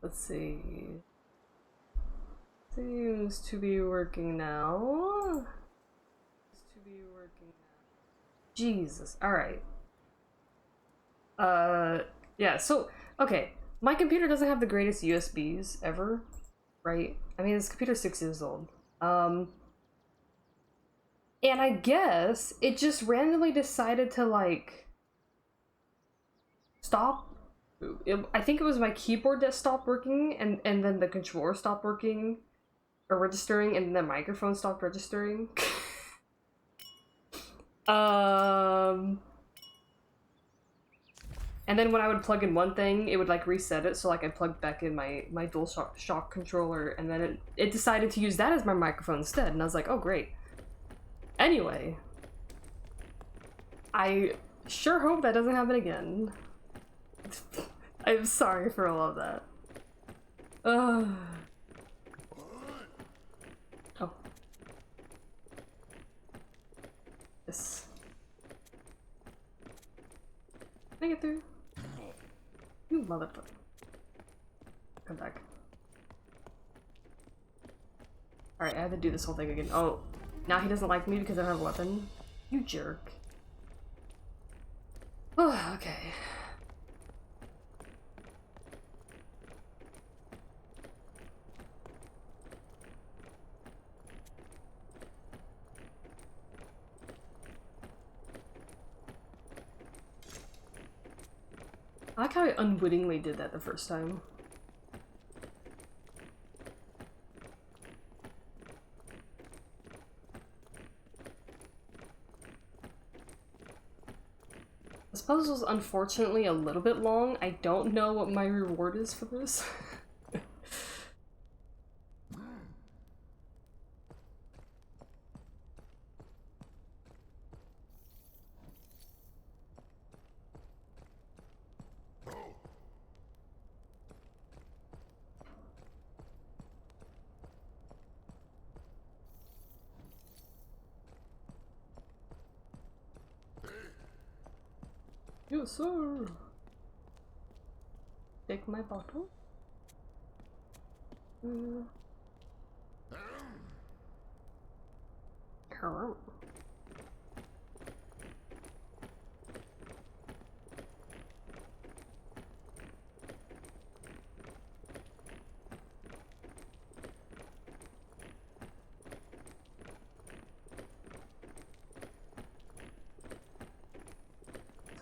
Let's see. Seems to be working now. Jesus. Alright. Yeah, so, okay. My computer doesn't have the greatest USBs ever, right? I mean, this computer's 6 years old. And I guess it just randomly decided to, like, stop. I think it was my keyboard that stopped working, and then the controller stopped working, or registering, and the microphone stopped registering. And then when I would plug in one thing, it would like reset it, so like I plugged back in my DualShock controller, and then it decided to use that as my microphone instead, and I was like, oh great. Anyway, I sure hope that doesn't happen again. I'm sorry for all of that. Oh. This. Can I get through? You motherfucker. Come back. Alright, I have to do this whole thing again. Oh, now he doesn't like me because I don't have a weapon? You jerk. Oh, okay. I like how I unwittingly did that the first time. This puzzle's unfortunately a little bit long. I don't know what my reward is for this. Yes, sir. Take my bottle. Hello.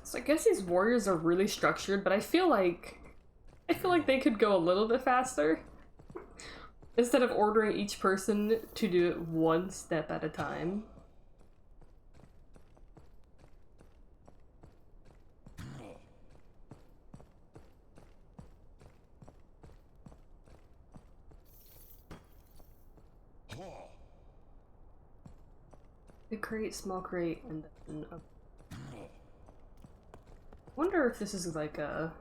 So I guess these warriors are really structured, but I feel like they could go a little bit faster. Instead of ordering each person to do it one step at a time. Big crate, small crate, and then a... wonder if this is like a...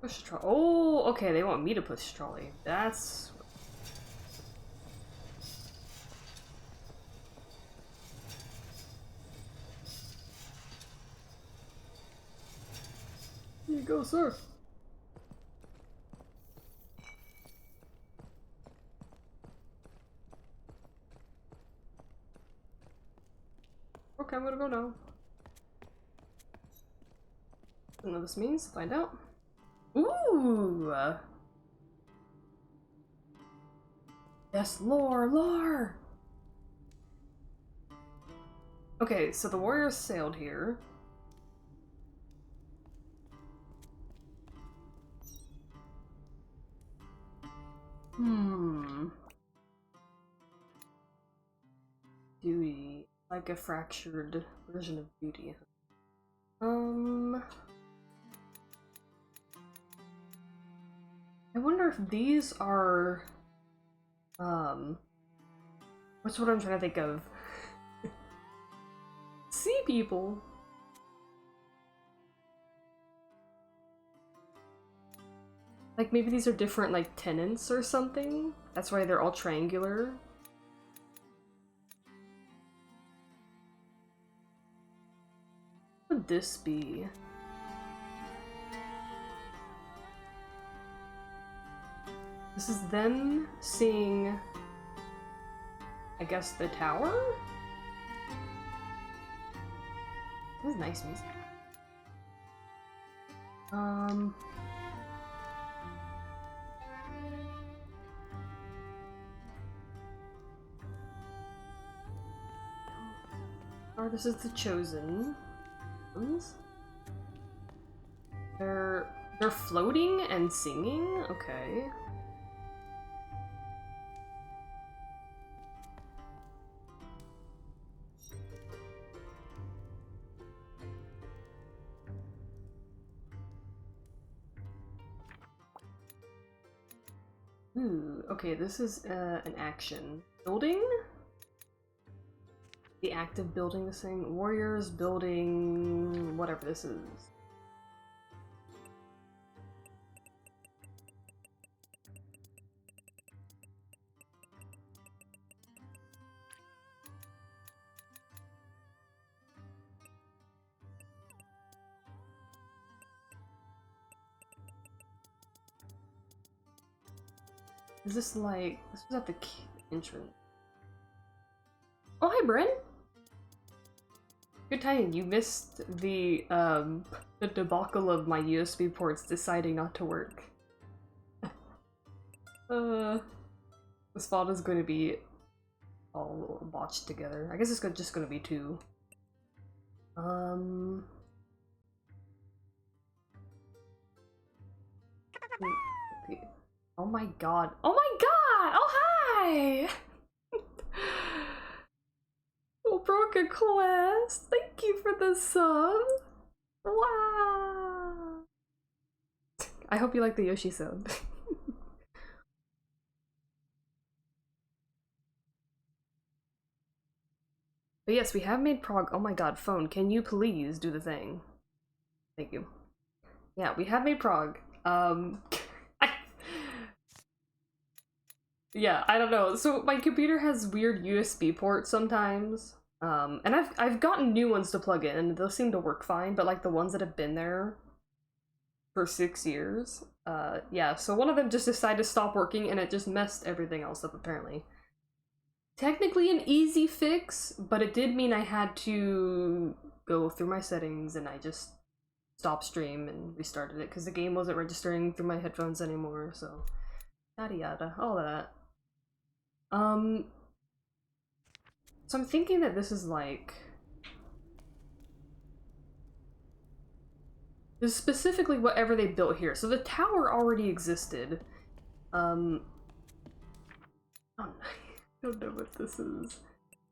push a trolley. Oh, okay, they want me to push a trolley. That's... Here you go, sir. Okay, I'm gonna go now. I don't know what this means. Find out. Ooh! Yes, lore! Okay, so the warriors sailed here. Duty. Like a fractured version of duty. I wonder if these are... what's what I'm trying to think of? Sea people! Like maybe these are different like tenants or something? That's why they're all triangular. What would this be? This is them seeing, I guess, the tower? This is nice music. Or this is the chosen ones. They're floating and singing? Okay. Ooh, okay, this is an action. Building? The act of building this thing. Warriors building whatever this is. Is this like, this was at the entrance. Oh, hi, Bryn! Good timing, you missed the debacle of my USB ports deciding not to work. The spot is going to be all botched together. I guess it's just going to be two. Okay. Oh my god. Oh my god! Oh, hi! Oh, Broken Quest! Thank you for the sub! Wow! I hope you like the Yoshi sub. But yes, we have made prog- oh my god, phone, can you please do the thing? Thank you. Yeah, we have made prog. Yeah, I don't know. So my computer has weird USB ports sometimes. And I've gotten new ones to plug in, and those seem to work fine, but like the ones that have been there for 6 years, yeah, so one of them just decided to stop working and it just messed everything else up apparently. Technically an easy fix, but it did mean I had to go through my settings and I just stopped stream and restarted it because the game wasn't registering through my headphones anymore, so yada yada, all of that. So I'm thinking that this is like... this is specifically whatever they built here. So the tower already existed. Oh, I don't know what this is.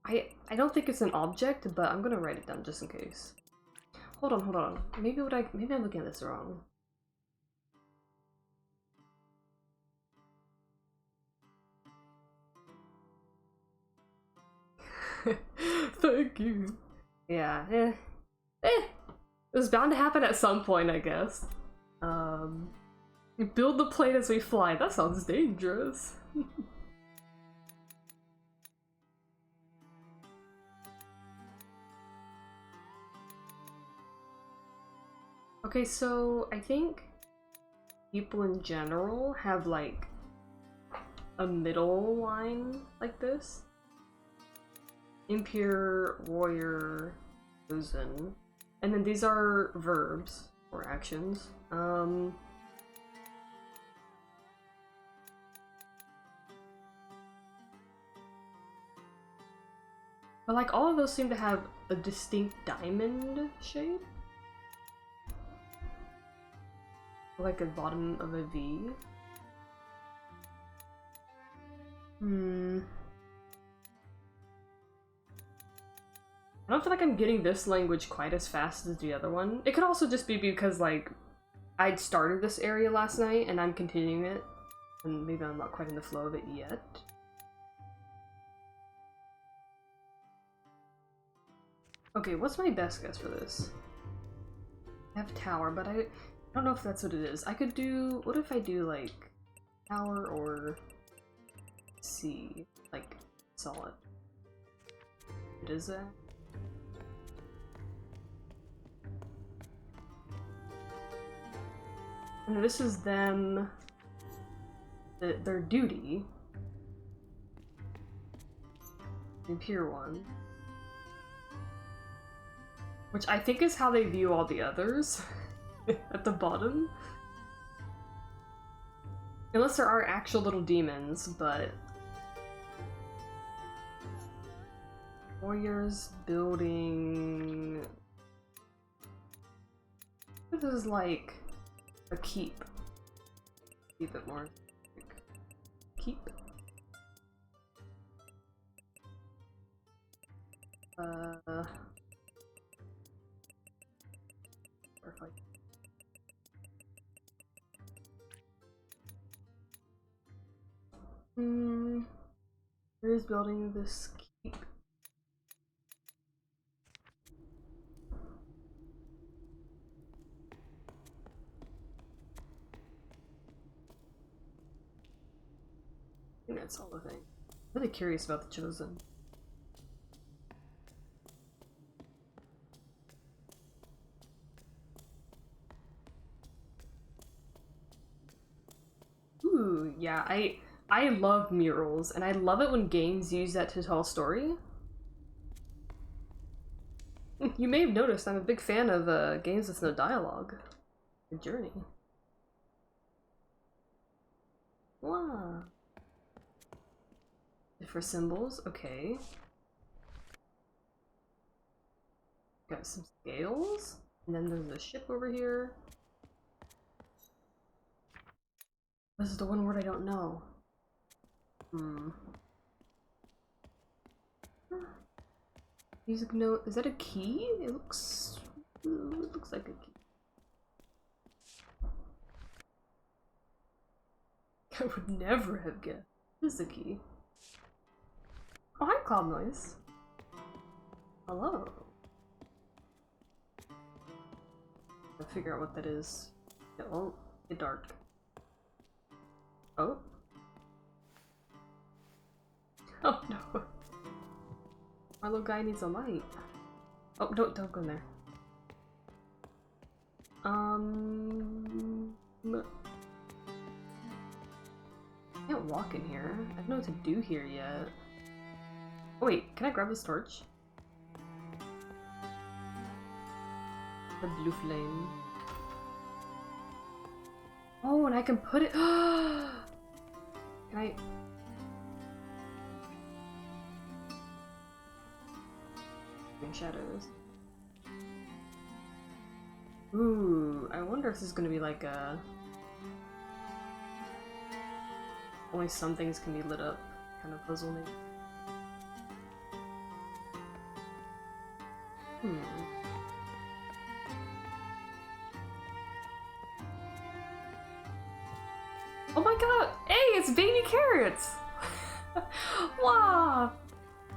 I don't think it's an object, but I'm gonna write it down just in case. Hold on. Maybe I'm looking at this wrong. Thank you. Yeah, it was bound to happen at some point, I guess. Build the plane as we fly. That sounds dangerous. Okay, so I think people in general have like a middle line like this. Impure, warrior, chosen. And then these are verbs or actions. But like all of those seem to have a distinct diamond shape. Like the bottom of a V. I don't feel like I'm getting this language quite as fast as the other one. It could also just be because, like, I'd started this area last night and I'm continuing it. And maybe I'm not quite in the flow of it yet. Okay, what's my best guess for this? I have tower, but I don't know if that's what it is. I could do... what if I do, like, tower or C? Like, solid. What is that? And this is them their duty. The Imperial one. Which I think is how they view all the others. At the bottom. Unless there are actual little demons, but... Warriors building... This is like a keep. Keep it more. Keep. Perfect. Where is building this keep? I think that's all the thing. I'm really curious about the Chosen. Ooh, yeah, I love murals, and I love it when games use that to tell a story. You may have noticed I'm a big fan of games with no dialogue. The Journey. Wow. For symbols, okay. Got some scales, and then there's a ship over here. This is the one word I don't know. Music note. Is that a key? It looks like a key. I would never have guessed. This is a key. Oh, hi, Cloud Noise. Hello. I'll figure out what that is. Oh, get dark. Oh. Oh no. My little guy needs a light. Oh, don't go in there. I can't walk in here. I don't know what to do here yet. Oh wait, can I grab this torch? The blue flame. Oh, and I can put it. Can I? Shadows. Ooh, I wonder if this is gonna be like a... Only some things can be lit up kind of puzzle maybe. Oh my god! Hey, it's baby carrots! Wow!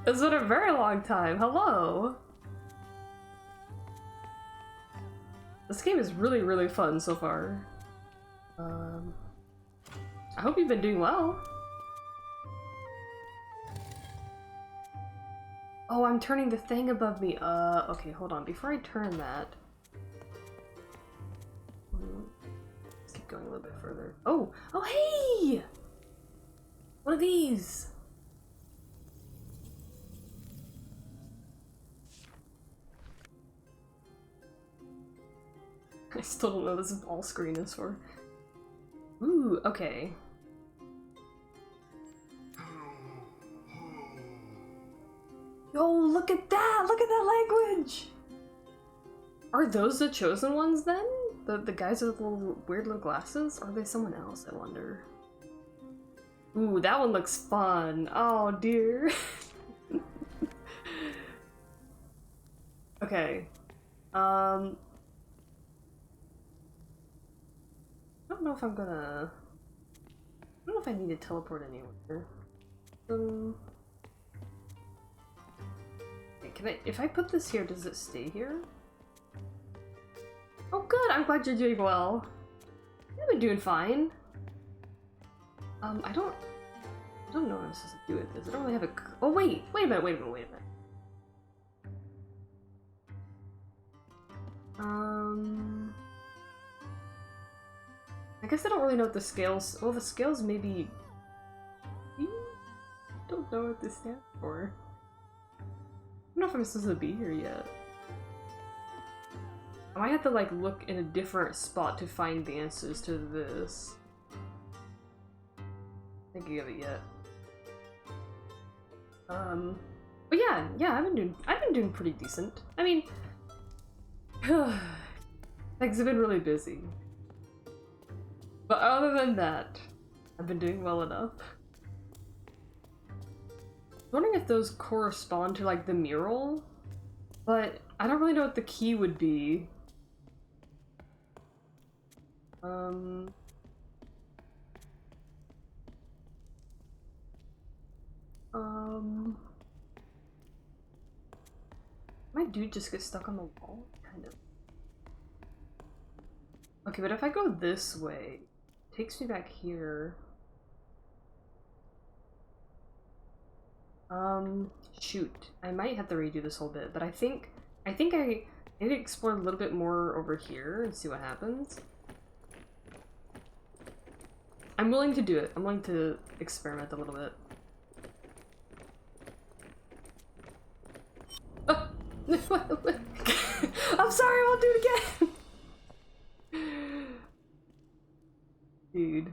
It's been a very long time. Hello! This game is really, really fun so far. I hope you've been doing well. Oh, I'm turning the thing above me. Okay, hold on. Before I turn that... Let's keep going a little bit further. Oh! Oh, hey! One of these! I still don't know what this all screen is for. Ooh, okay. Yo, look at that! Look at that language! Are those the chosen ones then? The guys with the little weird little glasses? Or are they someone else, I wonder? Ooh, that one looks fun. Oh dear. Okay. I don't know if I'm gonna... I don't know if I need to teleport anywhere. Can I... If I put this here, does it stay here? Oh good, I'm glad you're doing well. I've been doing fine. I don't know what I'm supposed to do with this. I don't really have a... Oh wait a minute. I guess I don't really know what the scales... Well, the scales maybe... I don't know what they stand for. I don't know if I'm supposed to be here yet. I might have to like look in a different spot to find the answers to this. Thinking of it yet. But yeah, I've been doing pretty decent. I mean, things have been really busy. But other than that, I've been doing well enough. I'm wondering if those correspond to like the mural, but I don't really know what the key would be. My dude just gets stuck on the wall? Kind of. Okay, but if I go this way, it takes me back here. Shoot. I might have to redo this whole bit, but I think I need to explore a little bit more over here and see what happens. I'm willing to do it. I'm willing to experiment a little bit. I'm sorry, I won't do it again! Dude.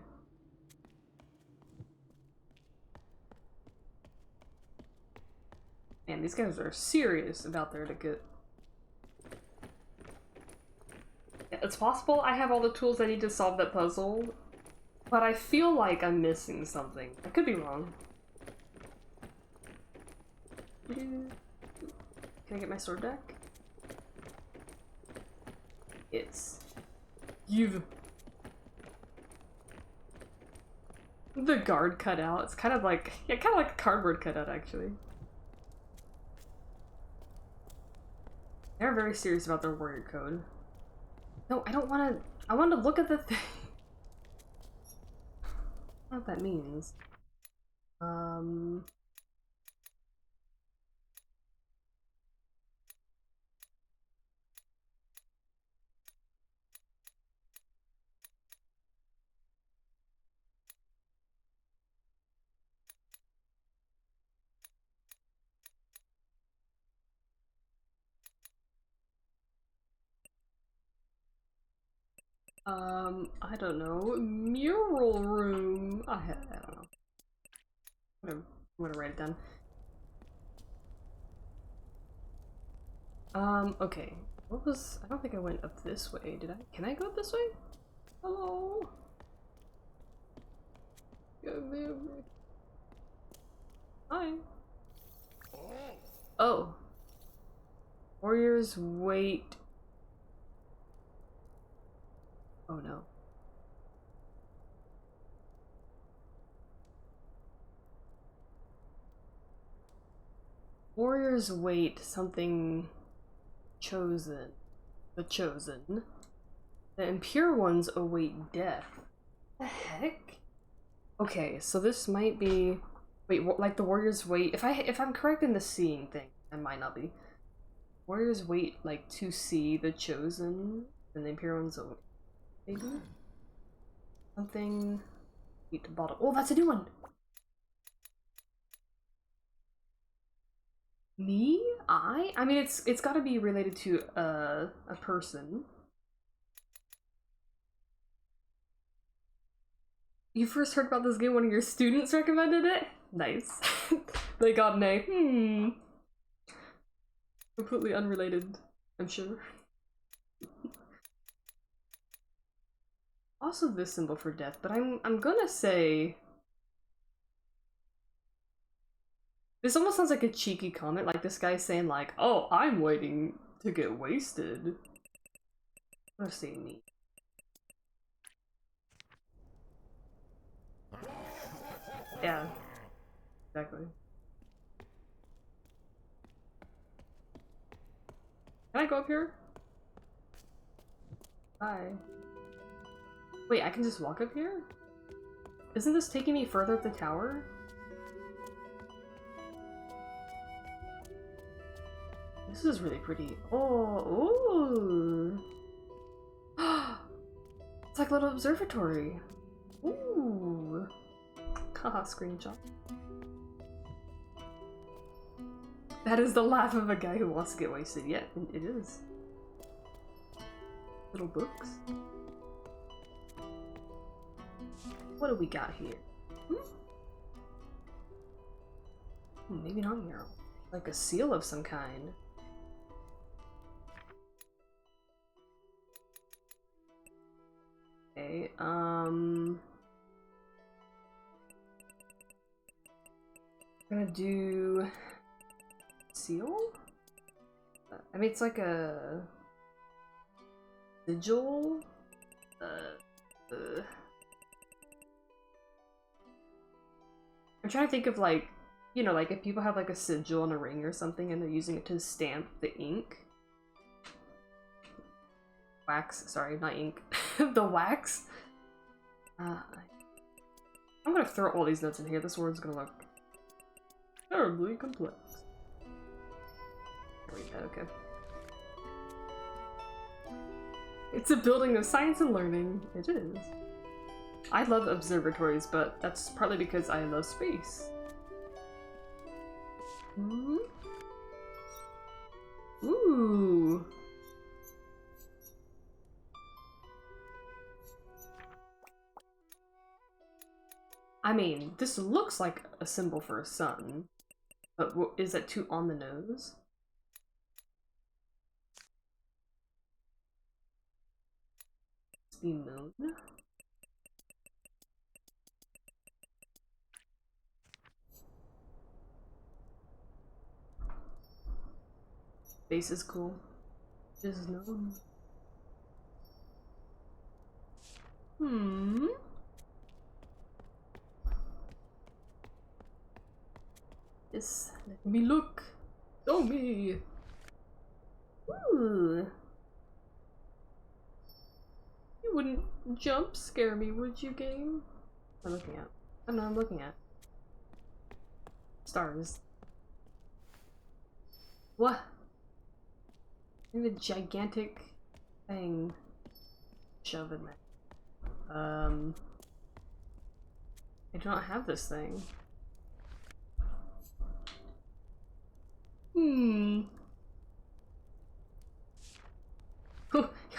Man, these guys are serious about their ticket. Yeah, it's possible I have all the tools I need to solve that puzzle, but I feel like I'm missing something. I could be wrong. Can I get my sword back? It's... You've... The guard cutout. It's kind of like... Yeah, kind of like a cardboard cutout, actually. They're very serious about their warrior code. No, I don't want to... I want to look at the thing. I don't know what that means. I don't know. Mural room. I don't know. I'm gonna write it down. Okay. What was... I don't think I went up this way, did I? Can I go up this way? Hello? Hi. Oh. Warriors wait. Oh no. Warriors wait something chosen. The chosen. The impure ones await death. The heck? Okay, so this might be... Wait, like the warriors wait... If I'm correct in the seeing thing, I might not be. Warriors wait, like, to see the chosen, and the impure ones await. Maybe? Something... Wait, the bottom... Oh, that's a new one! Me? I mean, it's gotta be related to a person. You first heard about this game, one of your students recommended it? Nice. They got an A. Completely unrelated, I'm sure. Also this symbol for death, but I'm gonna say... This almost sounds like a cheeky comment, like this guy saying like, oh, I'm waiting to get wasted. Let's see me. Yeah, exactly. Can I go up here? Hi. Wait, I can just walk up here? Isn't this taking me further up the tower? This is really pretty. Oh, ooh. It's like a little observatory. Ooh. Haha, screenshot. That is the laugh of a guy who wants to get wasted. Yeah, it is. Little books. What do we got here? Maybe not mural. Like a seal of some kind. Okay, I'm gonna do seal? I mean, it's like a sigil? I'm trying to think of, like, you know, like if people have like a sigil on a ring or something and they're using it to stamp the ink. Wax, sorry, not ink. The wax. I'm gonna throw all these notes in here. This word's gonna look terribly complex. There we go, okay. It's a building of science and learning. It is. I love observatories, but that's partly because I love space. Ooh. I mean, this looks like a symbol for a sun, but is that too on the nose? Let's be moon. Base is cool. Is known. Yes, let me look. Show me. Ooh. You wouldn't jump scare me, would you, game? What am I looking at? I don't know what I'm looking at. Stars. What? In a gigantic thing. Shove in there. I do not have this thing.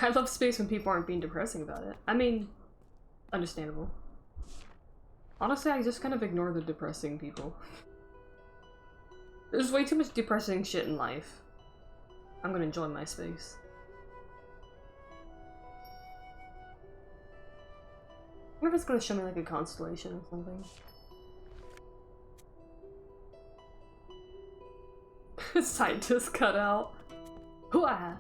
I love space when people aren't being depressing about it. I mean, understandable. Honestly, I just kind of ignore the depressing people. There's way too much depressing shit in life. I'm gonna enjoy my space. I wonder if it's gonna show me like a constellation or something. Scientist cut out. Hooah!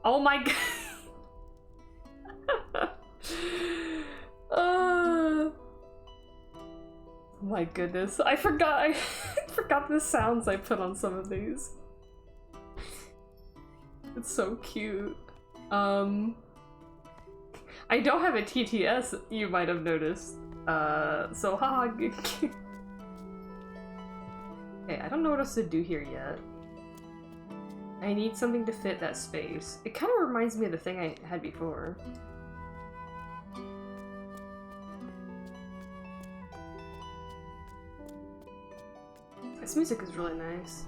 Oh my god! My goodness, I forgot the sounds I put on some of these. It's so cute. I don't have a TTS, you might have noticed. So haha. Okay, I don't know what else to do here yet. I need something to fit that space. It kind of reminds me of the thing I had before. This music is really nice.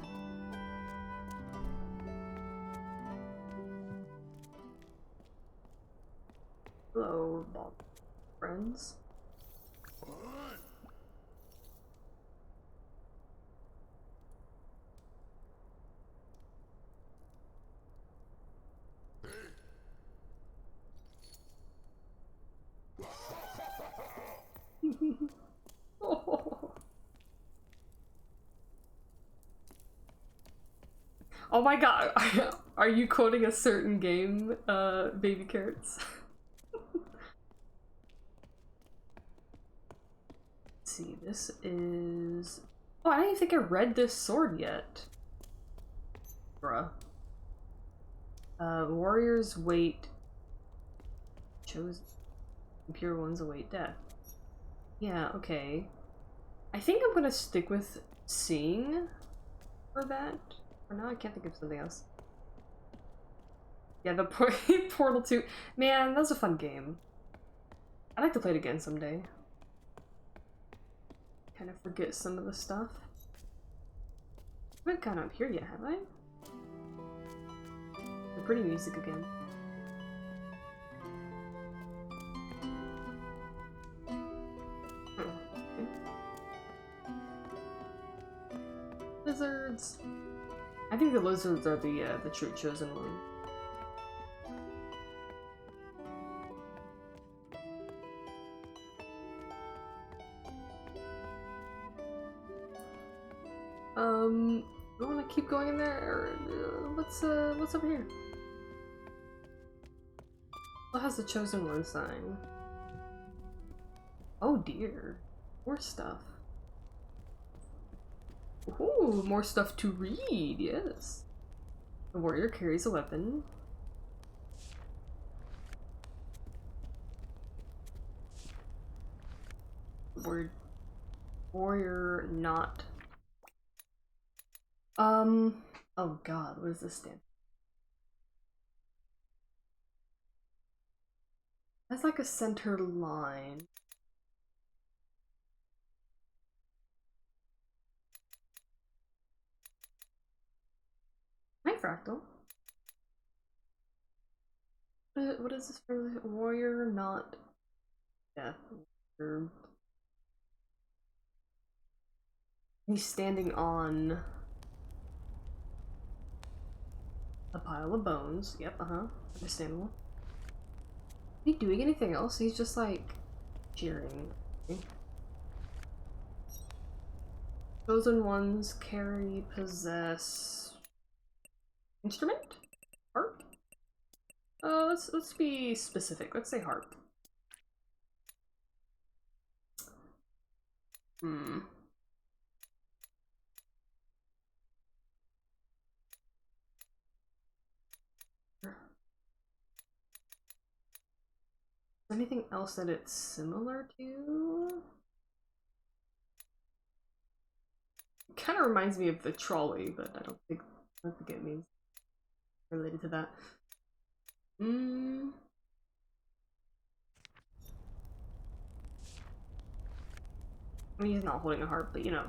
Hello, Bob. Friends. Oh. Oh my god, are you quoting a certain game, baby carrots? Let's see, this is... Oh, I don't even think I read this sword yet. Bruh. Warriors wait... Chose... Impure ones await death. Yeah, okay. I think I'm gonna stick with seeing for that. For now, I can't think of something else. Yeah, the Portal 2. Man, that was a fun game. I'd like to play it again someday. Kind of forget some of the stuff. I haven't gone up here yet, have I? The pretty music again. Lizards. I think the lizards are the true chosen one. Do I want to keep going in there, or what's over here? What has the chosen one sign? Oh dear, more stuff. Ooh, more stuff to read. Yes. The warrior carries a weapon. Warrior not. Oh god, what does this stand? That's like a center line. Hi, Fractal. What is this for? Warrior not death. He's standing on a pile of bones. Yep, understandable. Is he doing anything else? He's just like cheering. Chosen ones carry, possess instrument? Harp? Let's be specific. Let's say harp. Anything else that it's similar to? It kind of reminds me of the trolley, but I don't think it means related to that. I mean, he's not holding a harp, but you know.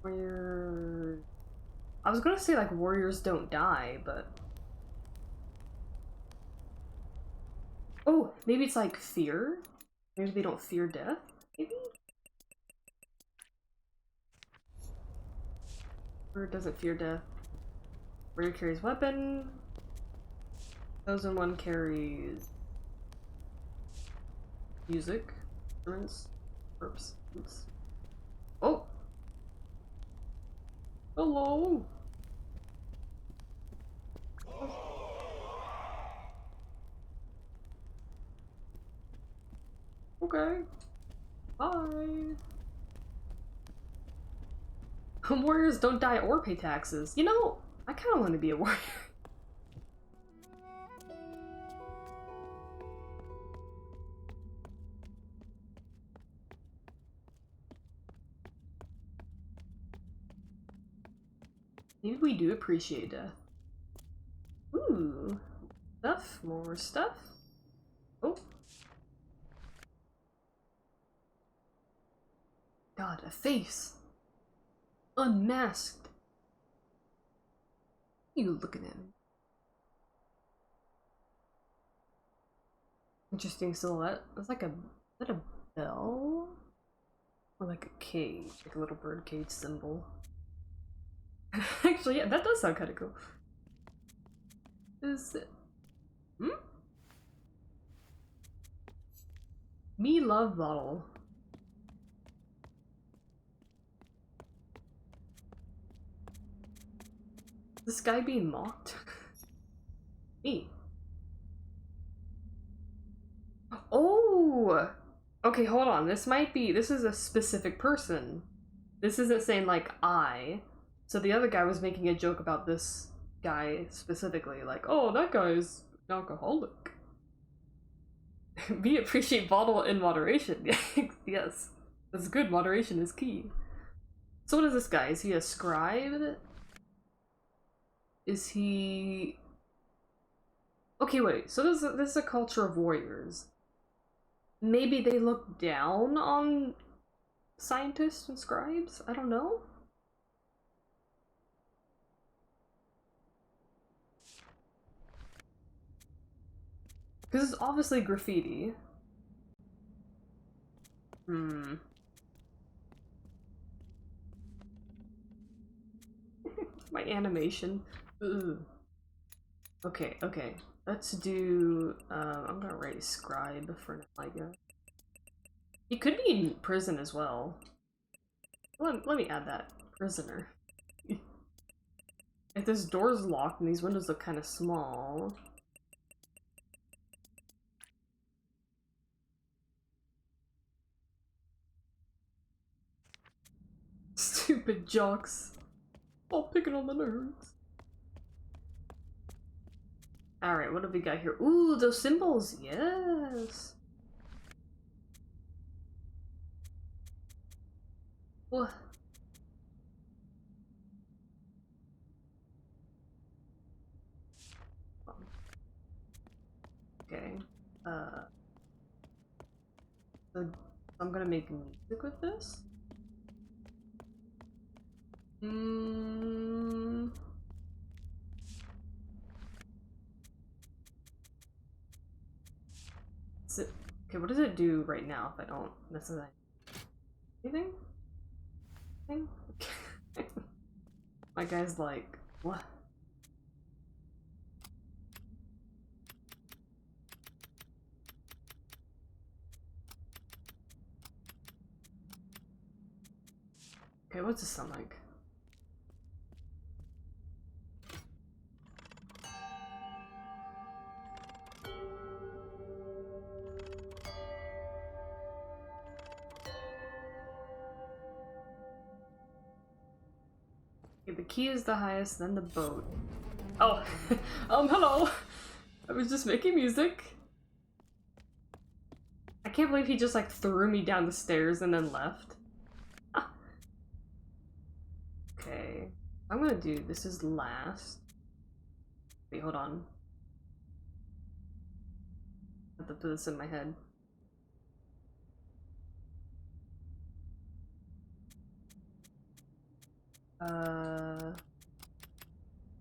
Warrior. I was gonna say like warriors don't die, but oh, maybe it's like fear. Maybe they don't fear death. Maybe. Warrior doesn't fear death. Warrior carries weapon. Chosen one carries music, instruments, herbs. Oh! Hello! Okay. Bye. Warriors don't die or pay taxes. You know, I kind of want to be a warrior. Maybe we do appreciate death. Ooh. Stuff. More stuff. Oh. God, a face. Unmasked. What are you looking at me? Interesting silhouette. It's like a... Is that a bell? Or like a cage. Like a little bird cage symbol. Actually, yeah, that does sound kind of cool. Is it... Me love bottle. This guy being mocked? Me. Oh! Okay, hold on. This is a specific person. This isn't saying like I. So the other guy was making a joke about this guy specifically, like, oh, that guy is an alcoholic. We appreciate bottle in moderation. Yes. That's good. Moderation is key. So what is this guy? Is he a scribe? Is he... Okay, wait, so this is a culture of warriors. Maybe they look down on scientists and scribes? I don't know. Because it's obviously graffiti. Hmm. My animation. Ugh. Okay, okay. Let's do... I'm gonna write scribe for now, I guess. He could be in prison as well. Let me add that. Prisoner. If this door's locked and these windows look kind of small... Stupid jocks. All picking on the nerds. Alright, what have we got here? Ooh, those symbols! Yes! What? Okay. So I'm gonna make music with this? Hmm. Okay, what does it do right now if I don't necessarily... Anything? Anything? My guy's like, what? Okay, what's this sound like? Okay, the key is the highest, then the boat. Oh, hello! I was just making music. I can't believe he just like threw me down the stairs and then left. Okay, I'm gonna do this is last. Wait, hold on. I have to put this in my head.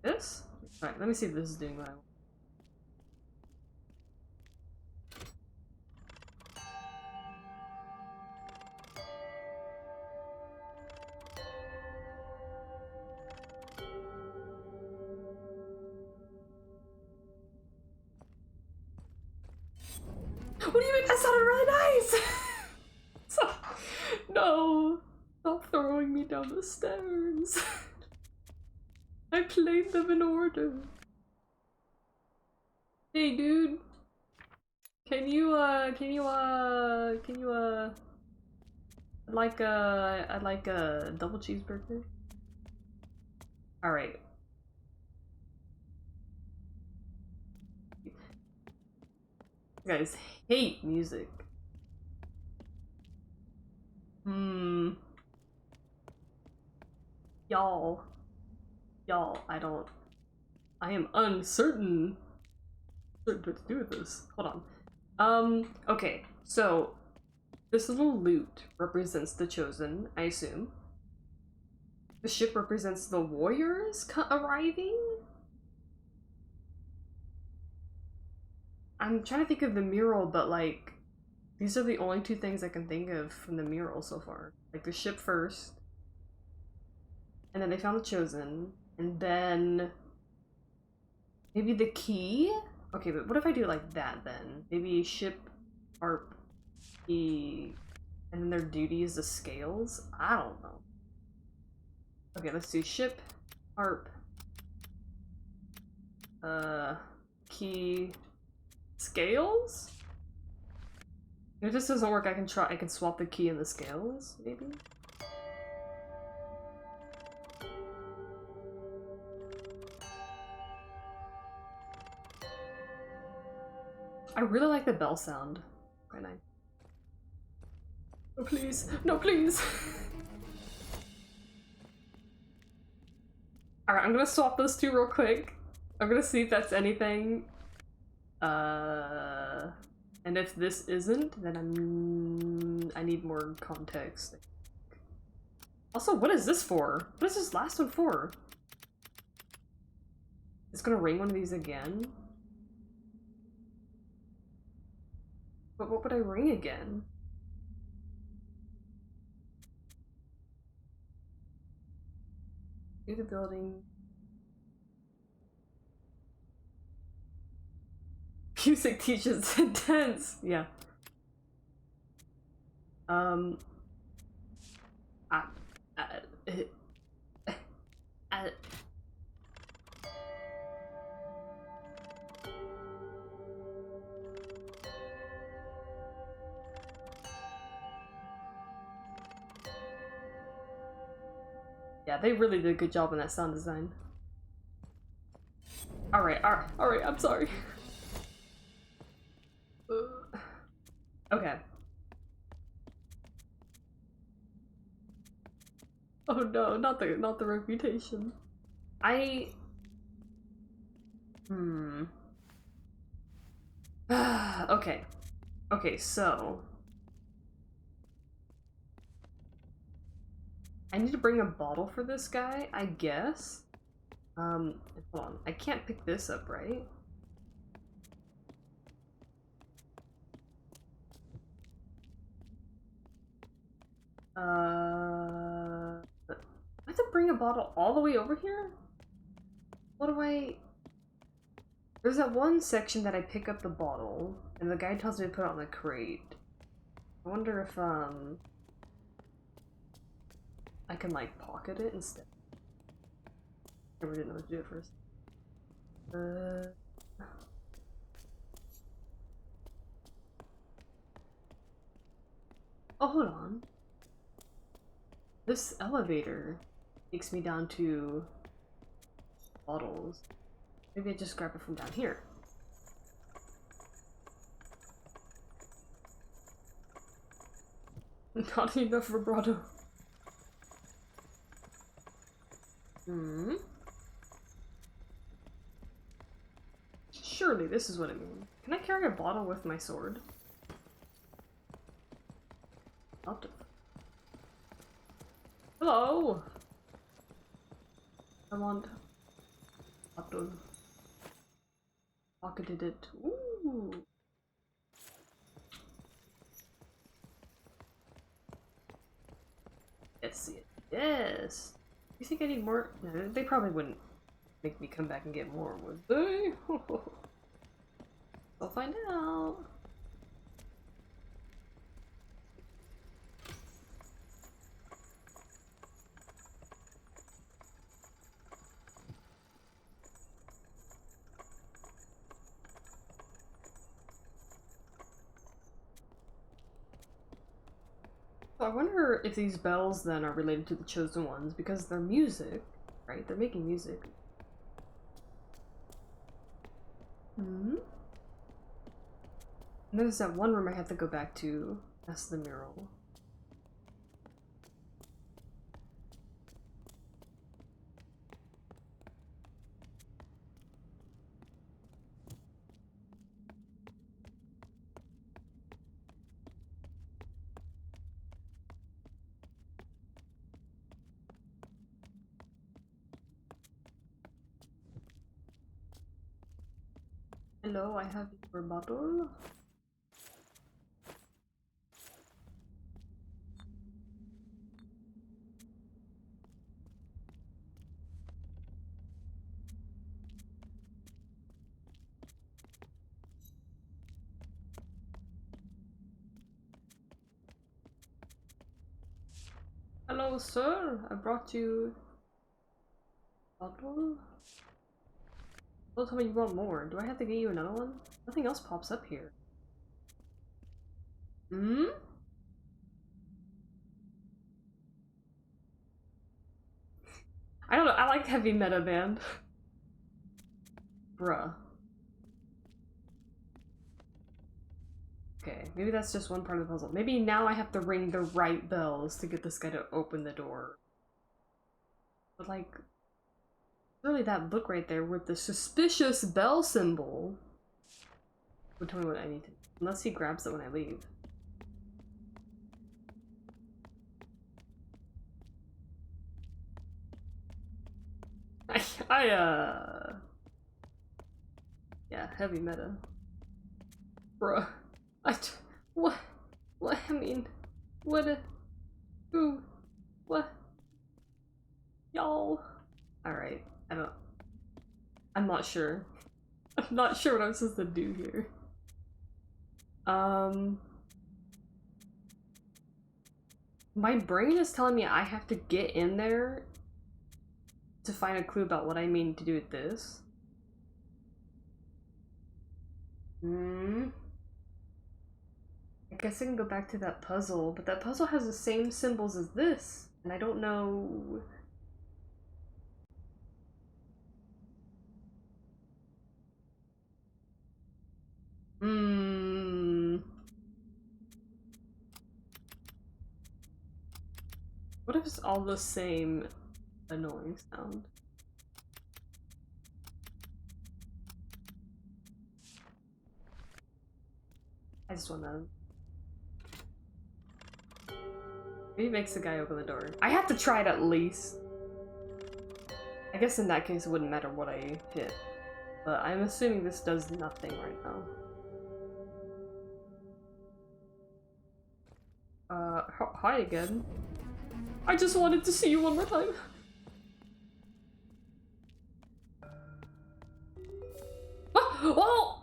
This? Alright, let me see if this is doing what I want. What do you mean? That sounded really nice! No! Stop throwing me down the stairs. I played them in order. Hey, dude. Can you, I'd like a double cheeseburger. Alright. You guys hate music. Y'all, I am uncertain what to do with this. Hold on. Okay, so this little loot represents the Chosen, I assume. The ship represents the warriors arriving? I'm trying to think of the mural, but like, these are the only two things I can think of from the mural so far. Like the ship first, and then they found the Chosen, and then maybe the key? Okay, but what if I do it like that then? Maybe ship, harp, key, and then their duty is the scales? I don't know. Okay, let's do ship, harp, key, scales? If this doesn't work, I can swap the key and the scales, maybe? I really like the bell sound. Quite nice. No, please. No, please. Alright, I'm gonna swap those two real quick. I'm gonna see if that's anything. And if this isn't, then I need more context. Also, what is this for? What is this last one for? It's gonna ring one of these again? But what would I ring again? View the building. Music teaches intense. Yeah. Uh, uh, uh, yeah, they really did a good job on that sound design. Alright, I'm sorry. Okay. Oh no, not the reputation. Okay. Okay, so I need to bring a bottle for this guy, I guess. Hold on. I can't pick this up, right? I have to bring a bottle all the way over here? What do I... There's that one section that I pick up the bottle, and the guy tells me to put it on the crate. I wonder if, I can, like, pocket it instead. I never didn't know what to do at first. Oh, hold on. This elevator takes me down to bottles. Maybe I just grab it from down here. Not enough vibrato. Surely this is what it means. Can I carry a bottle with my sword? Hello! I want bottle. Pocketed it. Ooh! Let's see it. Yes! You think I need more? No, they probably wouldn't make me come back and get more, would they? I'll find out. So I wonder if these bells then are related to the Chosen Ones, because they're music, right? They're making music. And there's that one room I have to go back to. That's the mural. Hello, I have your bottle. Hello, sir. I brought you a bottle. Don't tell me you want more. Do I have to get you another one? Nothing else pops up here. I don't know. I like heavy meta band. Bruh. Okay, maybe that's just one part of the puzzle. Maybe now I have to ring the right bells to get this guy to open the door. But like... Really, that book right there with the suspicious bell symbol would tell me what I need to do. Unless he grabs it when I leave. Yeah, heavy meta. Bruh. What? What? I mean, what? Who? What? Y'all? Alright, I'm not sure. I'm not sure what I'm supposed to do here. My brain is telling me I have to get in there to find a clue about what I mean to do with this. I guess I can go back to that puzzle, but that puzzle has the same symbols as this, and I don't know. What if it's all the same annoying sound? I just wanna... Maybe it makes the guy open the door. I have to try it at least. I guess in that case it wouldn't matter what I hit. But I'm assuming this does nothing right now. Hi again. I just wanted to see you one more time. Oh!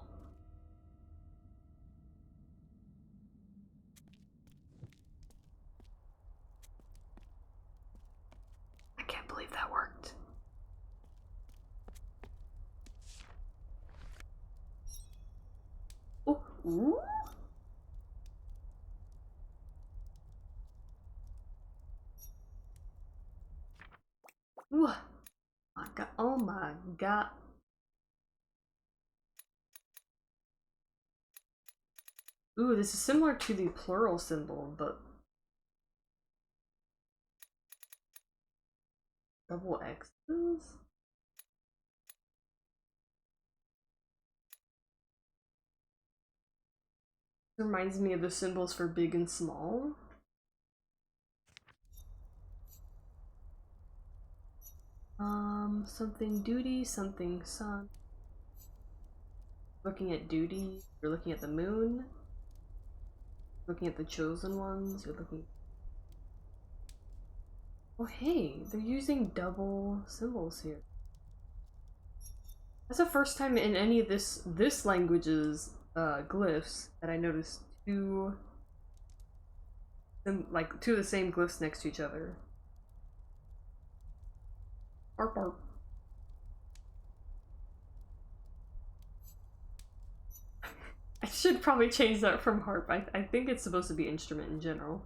I can't believe that worked. Oh, ooh. Ooh. My god, oh my god. Ooh, this is similar to the plural symbol, but double X's? It reminds me of the symbols for big and small. Something duty, something sun. Looking at duty, you're looking at the moon. Looking at the chosen ones, you're looking... Oh hey, they're using double symbols here. That's the first time in any of this language's glyphs that I noticed two of the same glyphs next to each other. Bark bark. I should probably change that from harp. I think it's supposed to be instrument in general.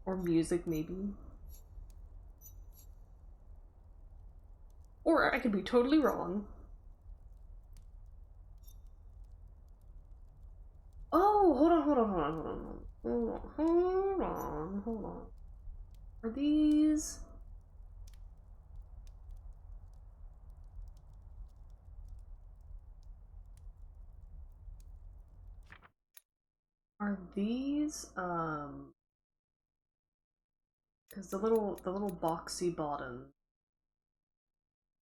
Or music, maybe. Or I could be totally wrong. Oh, hold on, hold on, hold on, hold on. Hold on. Are these... Are these, because the little boxy bottom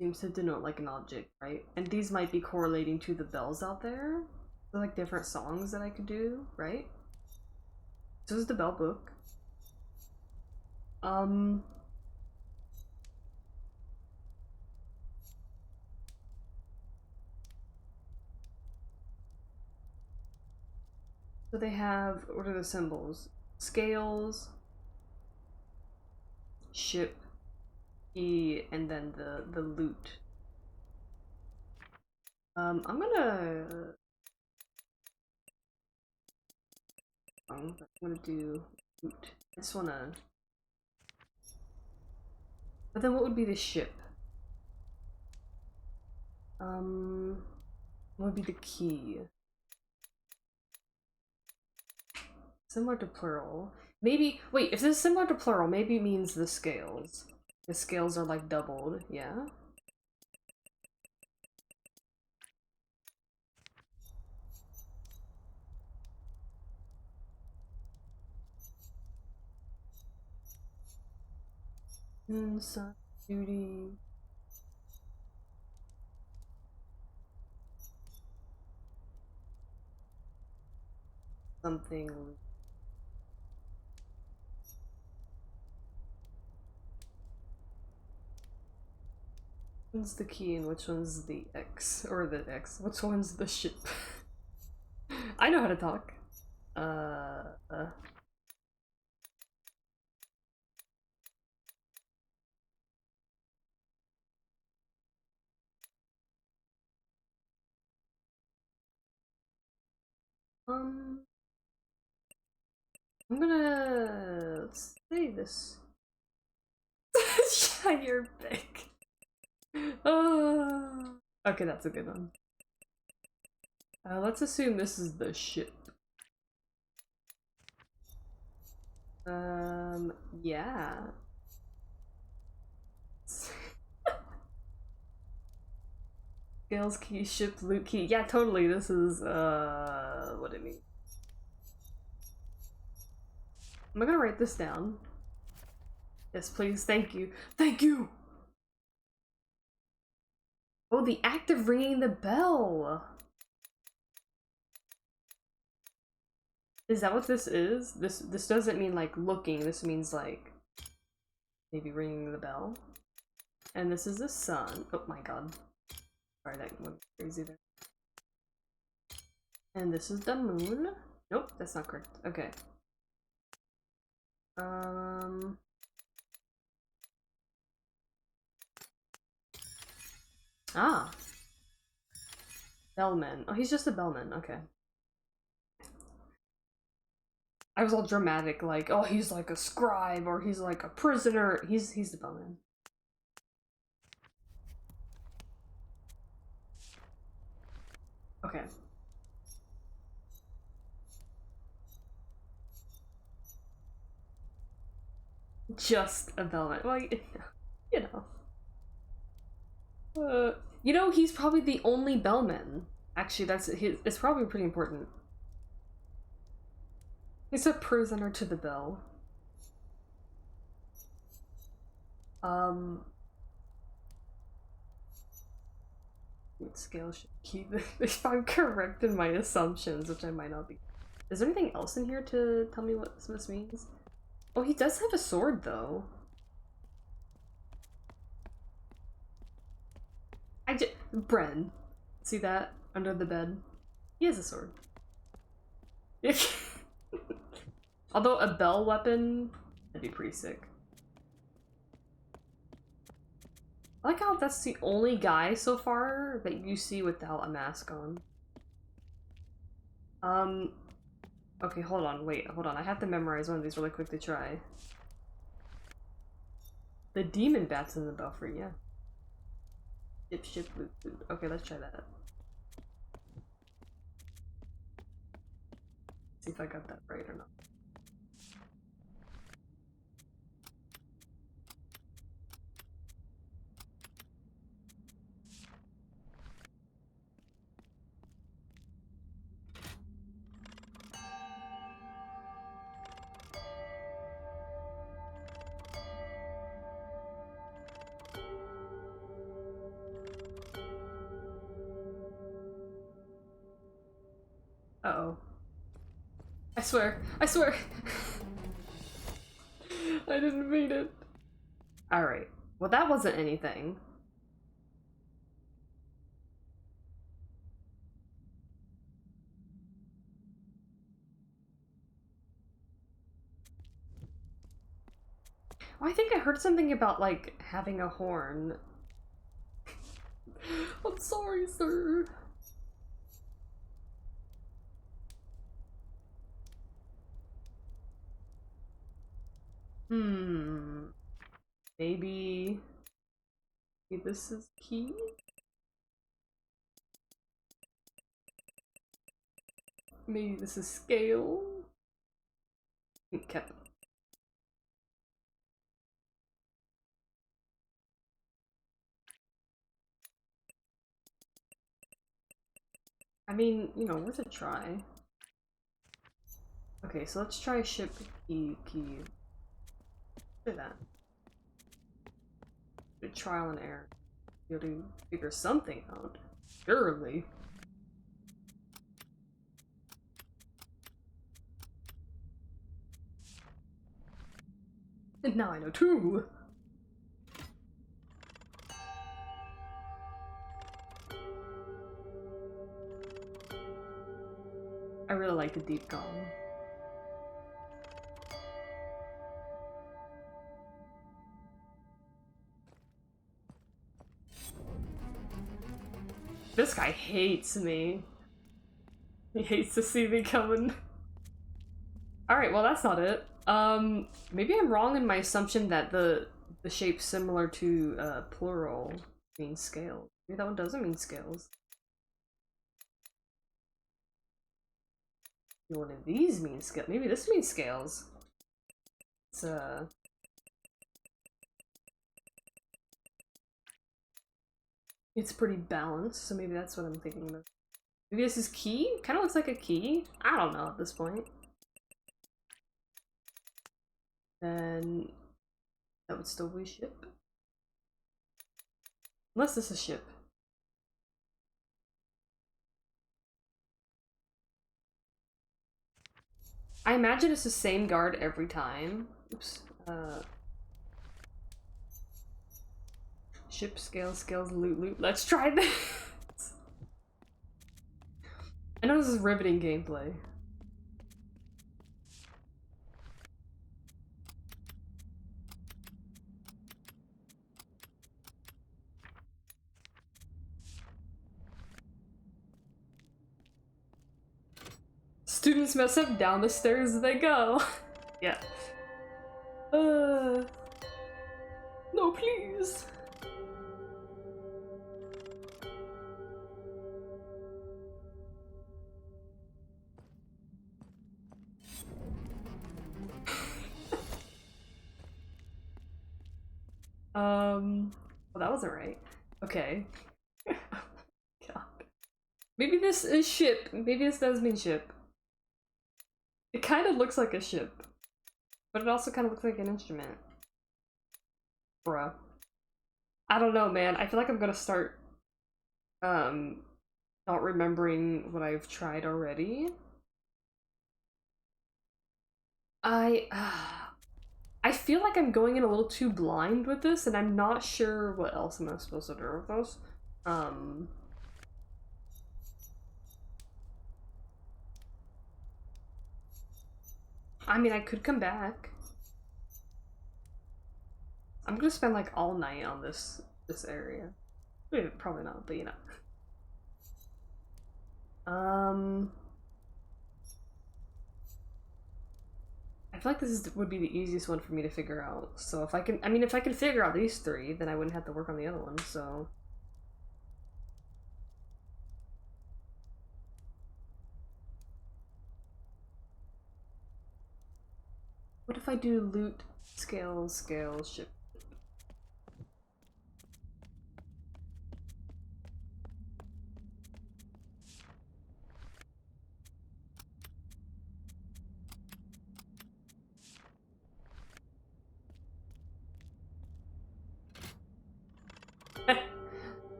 seems to denote like an object, right? And these might be correlating to the bells out there. They're like different songs that I could do, right? So this is the bell book. So they have, what are the symbols? Scales, ship, E, and then the lute. I'm gonna do lute. I just wanna... But then what would be the ship? What would be the key? Similar to plural. Maybe, wait, if this is similar to plural, maybe it means the scales. The scales are like doubled, yeah? Sun duty. Something. Which one's the key and which one's the X? Or the X. Which one's the ship? I know how to talk. Um, I'm gonna let's say this. Shut your back. Okay, that's a good one. Let's assume this is the ship. Yeah. Scales key, ship, loot key. Yeah, totally. This is, what it means. I'm gonna write this down. Yes, please. Thank you. Thank you! Oh, the act of ringing the bell! Is that what this is? This doesn't mean, like, looking. This means, like, maybe ringing the bell. And this is the sun. Oh my god. Sorry, that went crazy there. And this is the moon. Nope, that's not correct. Okay. Ah. Bellman. Oh, he's just a bellman. Okay. I was all dramatic, like, oh, he's like a scribe, or he's like a prisoner. He's the bellman. Okay. Just a bellman. Well, you know. You know, he's probably the only bellman. Actually, it's probably pretty important. He's a prisoner to the bell. Scale should keep if I'm correct in my assumptions, which I might not be. Is there anything else in here to tell me what this means? Oh, he does have a sword, though. Bren. See that? Under the bed? He has a sword. Although a bell weapon, that'd be pretty sick. I like how that's the only guy so far that you see without a mask on. Okay, hold on, wait, hold on. I have to memorize one of these really quick to try. The demon bats in the belfry, yeah. Ship, loot, loot. Okay, let's try that. See if I got that right or not. Uh-oh. I swear. I swear. I didn't mean it. Alright. Well, that wasn't anything. Oh, I think I heard something about, like, having a horn. I'm sorry, sir. Maybe this is key? Maybe this is scale? Okay. I mean, you know, worth a try. Okay, so let's try ship key. Do that. The trial and error. You'll to figure something out. Surely. And now I know too! I really like the deep gong. This guy hates me. He hates to see me coming. Alright, well that's not it. Maybe I'm wrong in my assumption that the shape similar to plural means scales. Maybe that one doesn't mean scales. Maybe one of these means scale. Maybe this means scales. It's pretty balanced, so maybe that's what I'm thinking about. Maybe this is key? Kind of looks like a key. I don't know at this point. Then that would still be ship. Unless this is ship. I imagine it's the same guard every time. Oops. Ship, scales, loot. Let's try this! I know this is riveting gameplay. Students mess up, down the stairs they go. Yeah. No, please. Well, that wasn't right. Okay. God. Maybe this is ship. Maybe this does mean ship. It kind of looks like a ship, but it also kind of looks like an instrument. Bruh. I don't know, man. I feel like I'm gonna start, not remembering what I've tried already. I feel like I'm going in a little too blind with this, and I'm not sure what else I'm supposed to do with those. I mean, I could come back. I'm gonna spend like all night on this area. Probably not, but you know. I feel like would be the easiest one for me to figure out. So if I can, if I can figure out these three, then I wouldn't have to work on the other one, so. What if I do loot, scales, ship?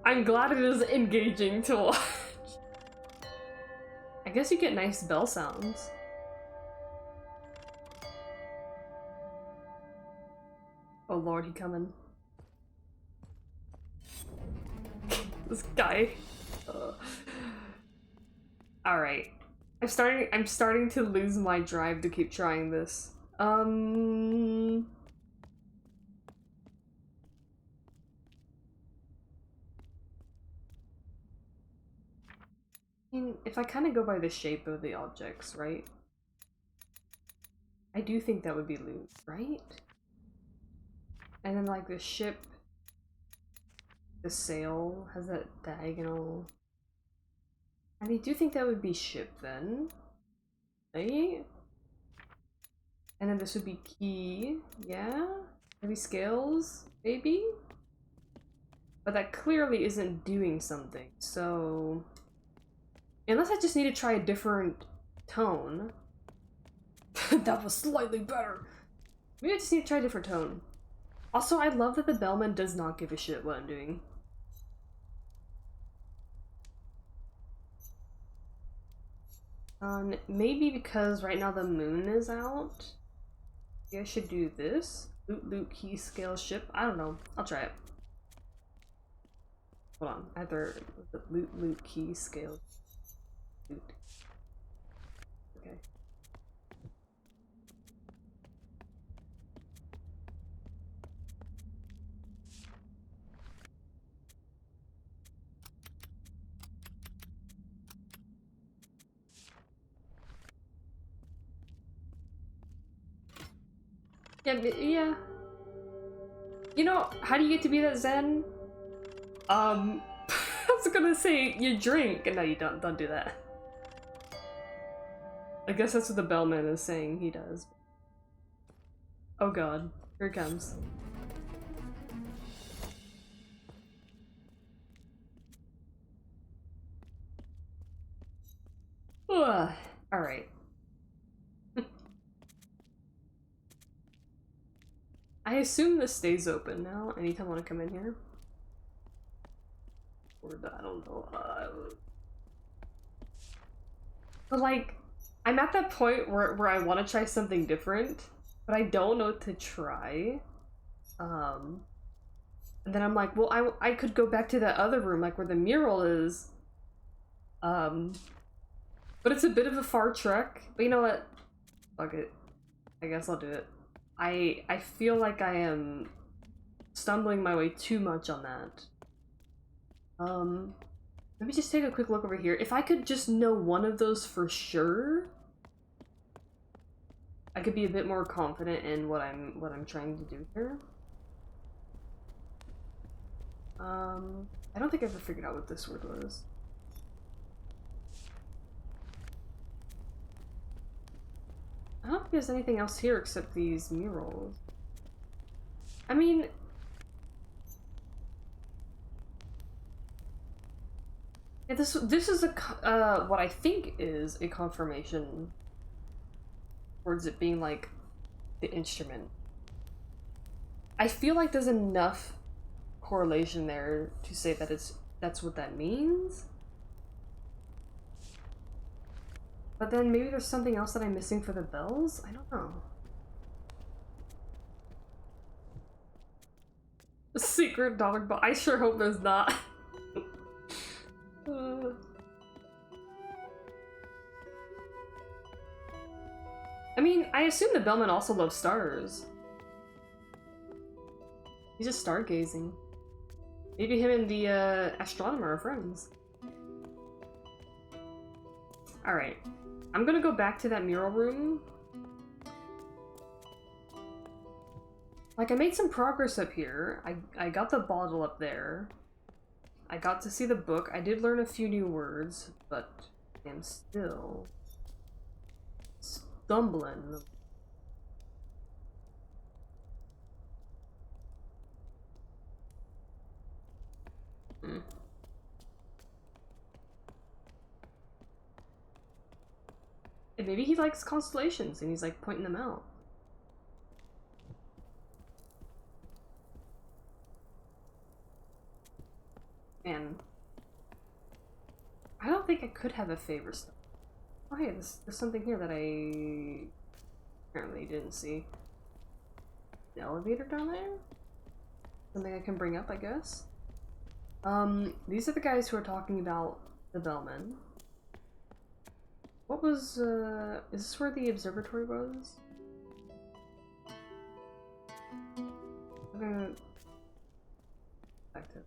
I'm glad it is engaging to watch. I guess you get nice bell sounds. Oh lord, he coming. This guy. Alright. I'm starting to lose my drive to keep trying this. If I kind of go by the shape of the objects, right? I do think that would be loot, right? And then like the ship, the sail has that diagonal. I do think that would be ship then, right? And then this would be key, yeah? Maybe scales, maybe? But that clearly isn't doing something, so... Unless I just need to try a different tone. That was slightly better. Maybe I just need to try a different tone. Also, I love that the bellman does not give a shit what I'm doing. Maybe because right now the moon is out. Maybe I should do this. Loot loot key scale ship. I don't know. I'll try it. Hold on. Either the loot loot key scale loot. Okay. Yeah. You know, how do you get to be that zen? I was gonna say you drink, and no, you don't do that. I guess that's what the bellman is saying he does. Oh god, here it comes. Alright. I assume this stays open now, anytime I want to come in here. Or I don't know. But like, I'm at that point where I want to try something different, but I don't know what to try. And then I'm like, well, I could go back to that other room, like where the mural is. But it's a bit of a far trek. But you know what? Fuck it. I guess I'll do it. I feel like I am stumbling my way too much on that. Let me just take a quick look over here. If I could just know one of those for sure, I could be a bit more confident in what I'm trying to do here. I don't think I ever figured out what this word was. I don't think there's anything else here except these murals. I mean, yeah, this is a what I think is a confirmation towards it being like the instrument. I feel like there's enough correlation there to say that that's what that means. But then maybe there's something else that I'm missing for the bells? I don't know. Secret dollar ball. I sure hope there's not. I mean, I assume the bellman also loves stars. He's just stargazing. Maybe him and the astronomer are friends. Alright. I'm gonna go back to that mural room. Like, I made some progress up here. I got the bottle up there. I got to see the book. I did learn a few new words, but I'm still stumbling. Hmm. And maybe he likes constellations and he's like pointing them out. And I don't think I could have a favorite stuff. Oh hey, there's something here that I apparently didn't see. The elevator down there? Something I can bring up, I guess. These are the guys who are talking about the bellman. What was, is this where the observatory was? I'm gonna... back to...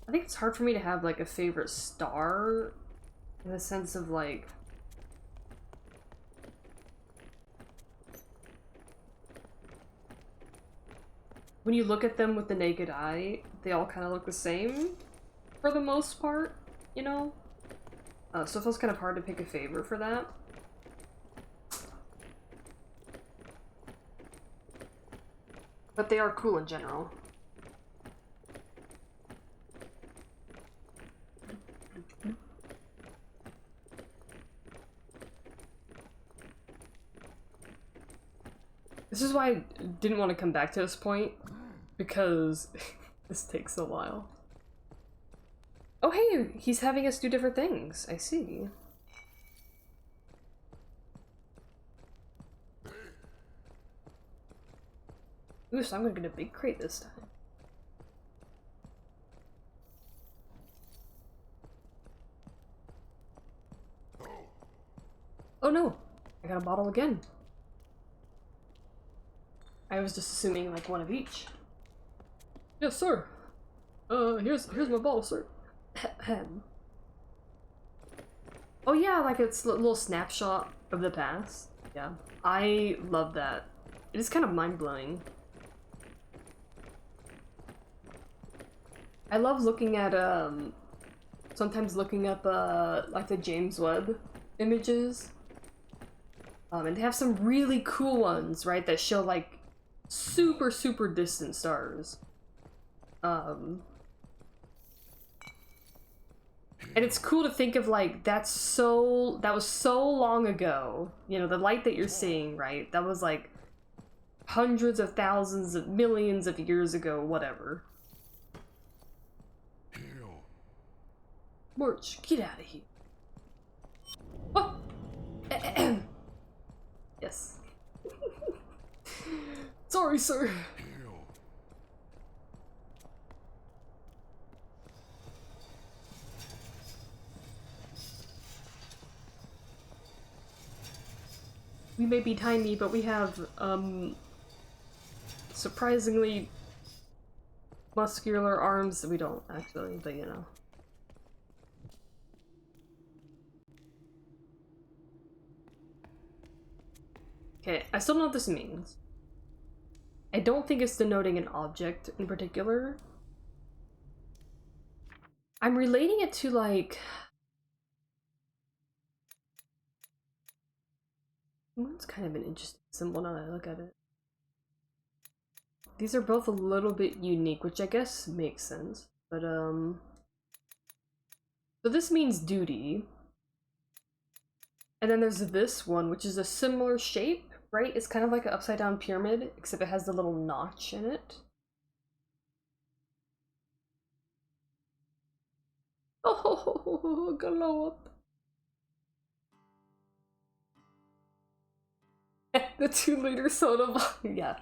I think it's hard for me to have, like, a favorite star in the sense of, like... when you look at them with the naked eye, they all kind of look the same, for the most part, you know? So it feels kind of hard to pick a favorite for that. But they are cool in general. This is why I didn't want to come back to this point, because this takes a while. Oh hey, he's having us do different things. I see. Ooh, so I'm gonna get a big crate this time. Oh no! I got a bottle again. I was just assuming like one of each. Yes, sir. Here's my bottle, sir. Oh yeah, like it's a little snapshot of the past. Yeah, I love that. It is kind of mind-blowing. I love looking at sometimes looking up like the James Webb images. And they have some really cool ones, right, that show like super distant stars. And it's cool to think of like that was so long ago. You know, the light that you're seeing, right? That was like hundreds of thousands of millions of years ago, whatever. March, get out of here. Oh! Yes. Sorry, sir. We may be tiny, but we have, surprisingly muscular arms. We don't, actually, but you know. Okay, I still don't know what this means. I don't think it's denoting an object in particular. I'm relating it to, like... Moon's kind of an interesting symbol now that I look at it. These are both a little bit unique, which I guess makes sense. But, so this means duty. And then there's this one, which is a similar shape, right? It's kind of like an upside down pyramid, except it has the little notch in it. Oh, glow up. The 2-liter soda bottle. Yeah.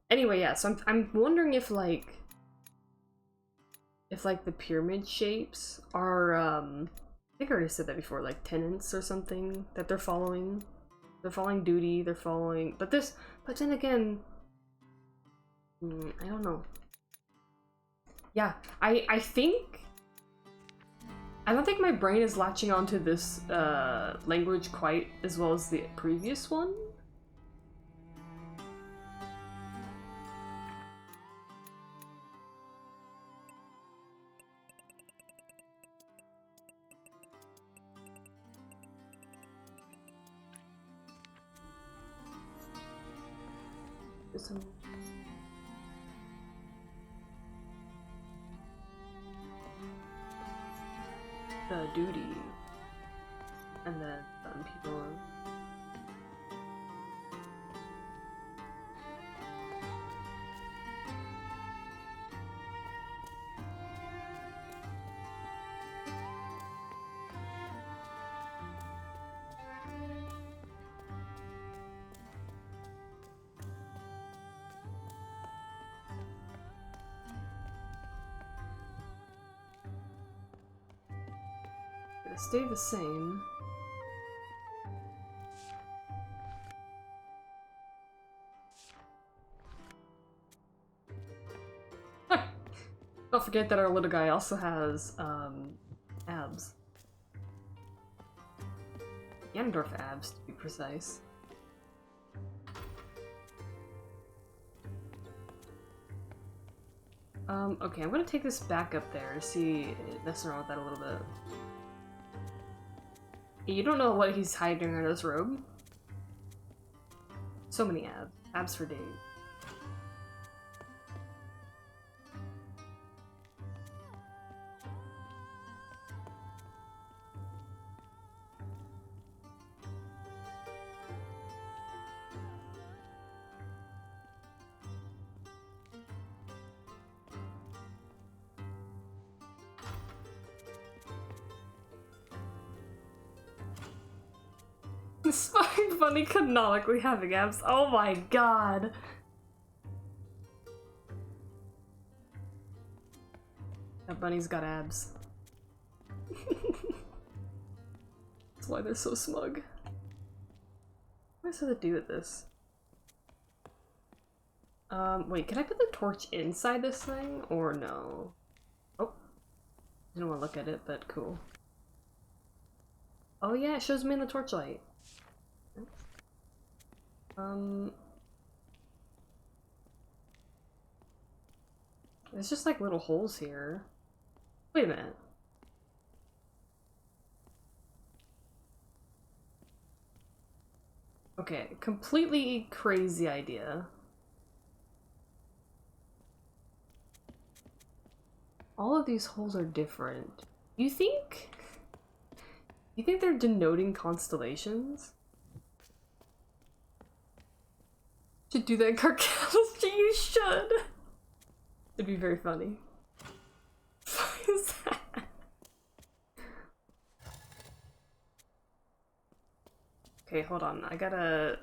Anyway, yeah, so I'm wondering if like the pyramid shapes are I think I already said that before, like tenants or something that they're following. They're following duty, they're following, but then again, I don't know. Yeah, I don't think my brain is latching onto this language quite as well as the previous one. The duty, and then people. Stay the same. Don't forget that our little guy also has abs. Ganondorf abs, to be precise. Okay, I'm gonna take this back up there to see, mess around with that a little bit. You don't know what he's hiding under this robe. So many abs. Abs for days. Spying Bunny canonically having abs. Oh my god. That bunny's got abs. That's why they're so smug. What does that do with this? Wait, can I put the torch inside this thing? Or no? Oh. I don't want to look at it, but cool. Oh yeah, it shows me in the torchlight. There's just like little holes here. Wait a minute. Okay, completely crazy idea. All of these holes are different. You think? You think they're denoting constellations? Should do that in cardiology, you should! It'd be very funny. What is that? Okay, hold on. I gotta...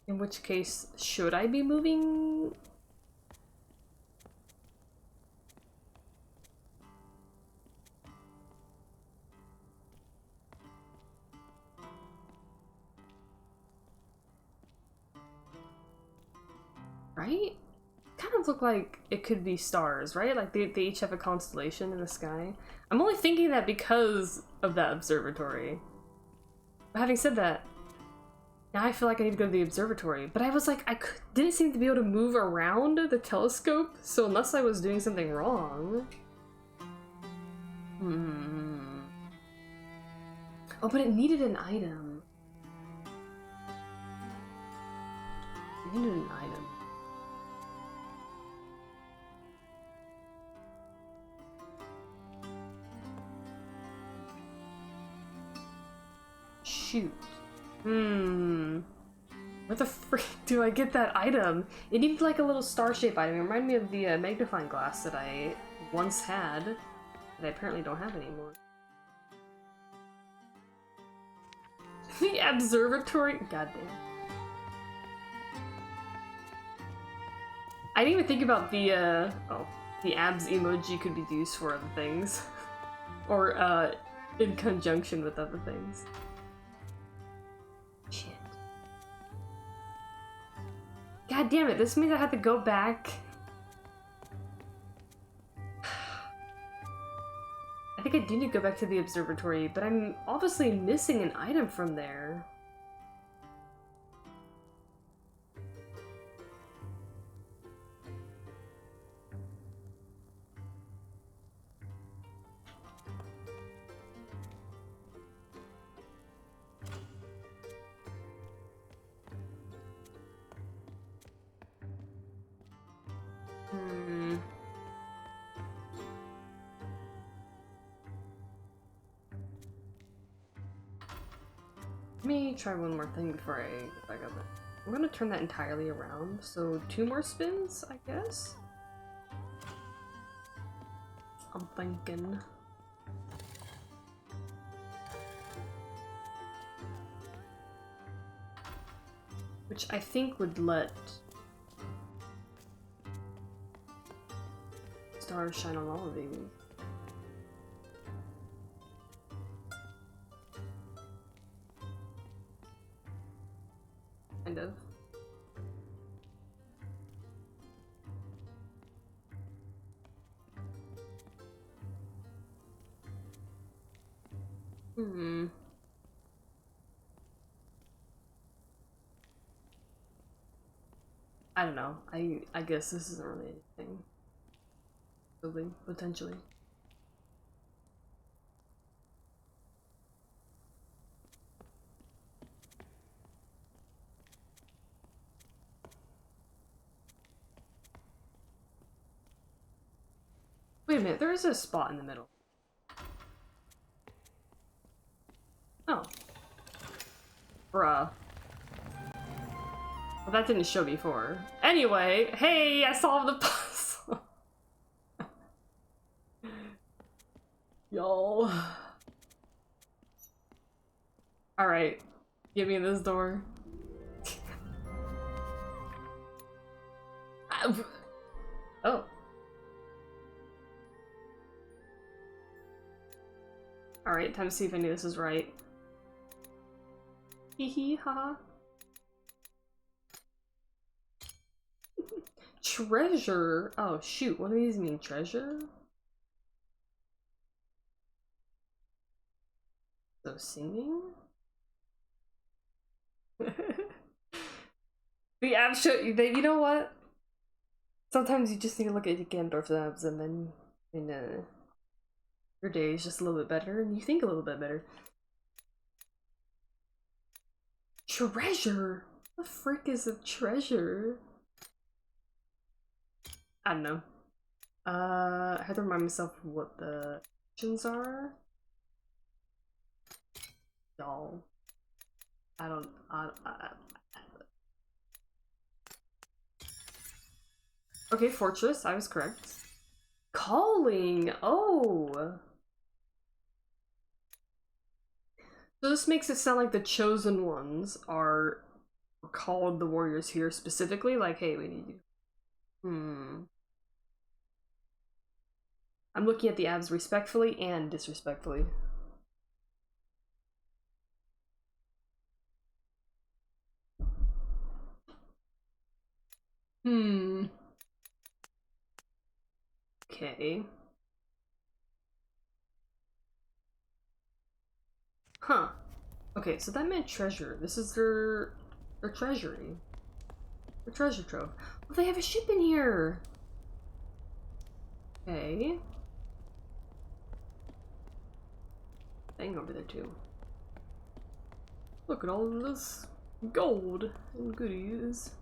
In which case, should I be moving? Right? Kind of look like it could be stars, right? Like they each have a constellation in the sky. I'm only thinking that because of that observatory. But having said that, now I feel like I need to go to the observatory. But I was like, didn't seem to be able to move around the telescope, so unless I was doing something wrong. Oh, but it needed an item. It needed an item. Shoot. Where the frick do I get that item? It needed like a little star-shaped item. It reminded me of the magnifying glass that I once had, that I apparently don't have anymore. The observatory? Goddamn. I didn't even think about the, the abs emoji could be used for other things. Or, in conjunction with other things. Shit. God damn it, this means I have to go back. I think I do need to go back to the observatory, but I'm obviously missing an item from there. Let me try one more thing before I get back up. I'm gonna turn that entirely around, so 2 more spins, I guess? I'm thinking. Which I think would let stars shine on all of these. Kind of. I don't know. I guess this isn't really anything. Really, potentially. Wait a minute, there is a spot in the middle. Oh. Bruh. Well, that didn't show before. Anyway, hey, I solved the puzzle! Y'all. No! Alright. Give me this door. Oh. Alright, time to see if any of this is right. Hee hee ha. Treasure? Oh shoot, what do these mean? Treasure? So singing? The abs show you know what? Sometimes you just need to look at Gandorf's abs and then your day is just a little bit better and you think a little bit better. Treasure? What the frick is a treasure? I don't know. I have to remind myself what the options are. Y'all. I don't. Okay, fortress. I was correct. Calling. Oh. So this makes it sound like the chosen ones are called the warriors here specifically. Like, hey, we need you. I'm looking at the abs respectfully and disrespectfully. Okay. Huh. Okay, so that meant treasure. This is their treasury. Their treasure trove. Oh, they have a ship in here! Okay. Thing over there too. Look at all of this gold and goodies.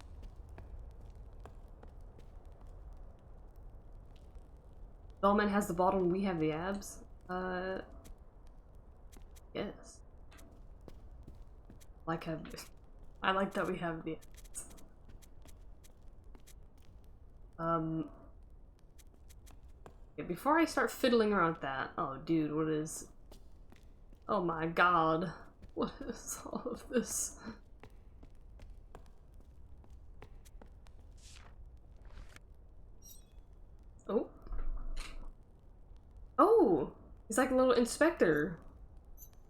Bellman has the bottom, we have the abs. Yes. I like that we have the abs. Okay, before I start fiddling around with that, oh dude, what is... Oh my god. What is all of this? Oh. Oh! He's like a little inspector.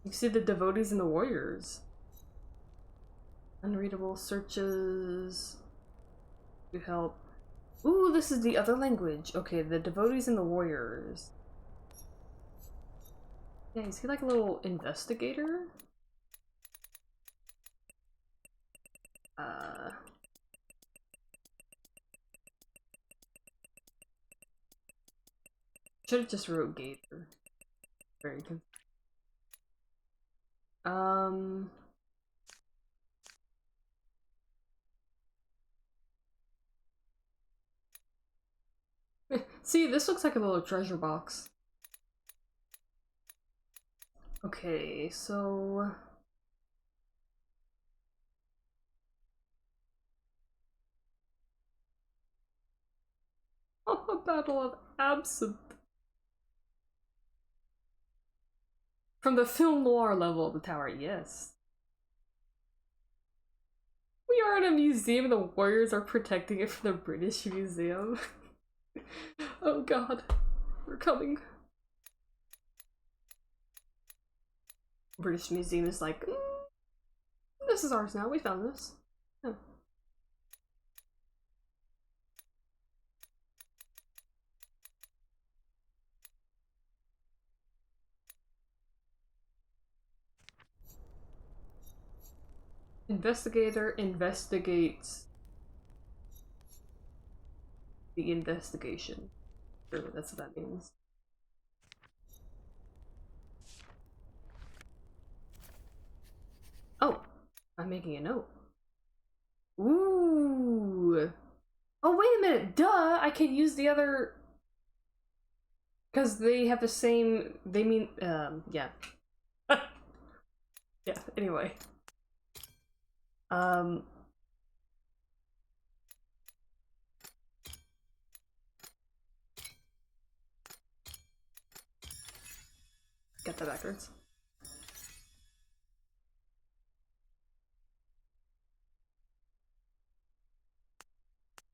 You see the devotees and the warriors. Unreadable searches. To help. Ooh, this is the other language. Okay, the devotees and the warriors. Yeah, is he like a little investigator? Should have just wrote gator. Very good. See, this looks like a little treasure box. Okay, so... Oh, a battle of absinthe. From the film noir level of the tower, yes. We are in a museum and the warriors are protecting it from the British Museum. Oh god, we're coming. British Museum is like, this is ours now, we found this. Oh. Investigator investigates the investigation. Sure, that's what that means. Oh, I'm making a note. Ooh. Oh, wait a minute. Duh, I could use the other... Because they have the same... They mean... yeah. Yeah, anyway. Got that backwards.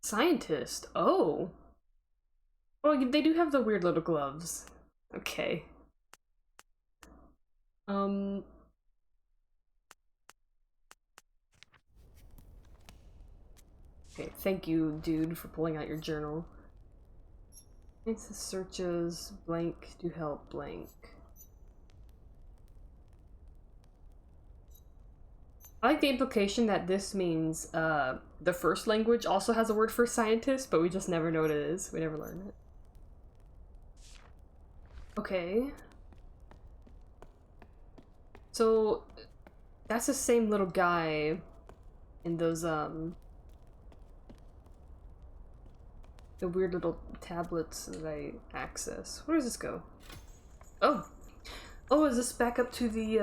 Scientist. Oh. Well, they do have the weird little gloves. Okay. Okay, thank you, dude, for pulling out your journal. It says searches blank to help blank. I like the implication that this means the first language also has a word for scientist, but we just never know what it is. We never learn it. Okay. So that's the same little guy in those the weird little tablets that I access. Where does this go? Oh. Oh, is this back up to the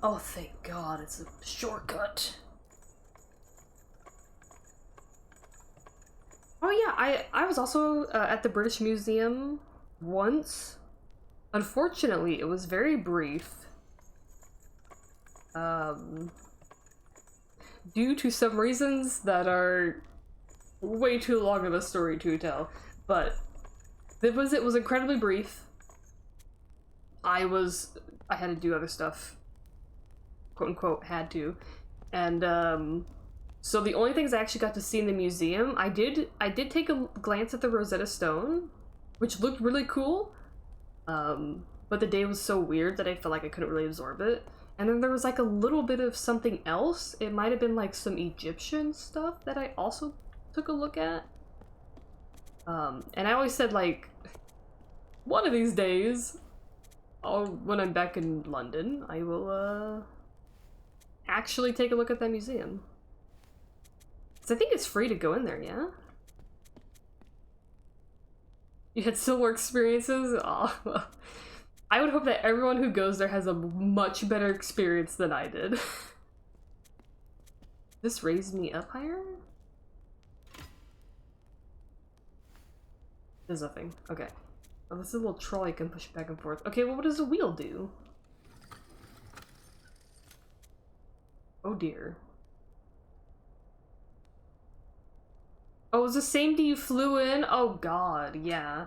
oh, thank God, it's a shortcut. Oh yeah, I was also at the British Museum once. Unfortunately, it was very brief. Due to some reasons that are way too long of a story to tell, but it was incredibly brief. I had to do other stuff, quote unquote, had to, and so the only things I actually got to see in the museum, I did take a glance at the Rosetta Stone, which looked really cool, but the day was so weird that I felt like I couldn't really absorb it. And then there was like a little bit of something else. It might have been like some Egyptian stuff that I also took a look at. And I always said, like, one of these days, when I'm back in London, I will actually take a look at that museum. Because I think it's free to go in there, yeah? You had similar experiences? Oh, well. I would hope that everyone who goes there has a much better experience than I did. This raised me up higher? There's nothing. Okay. Oh, this is a little trolley I can push back and forth. Okay, well, what does the wheel do? Oh dear. Oh, it was the same day you flew in? Oh god, yeah.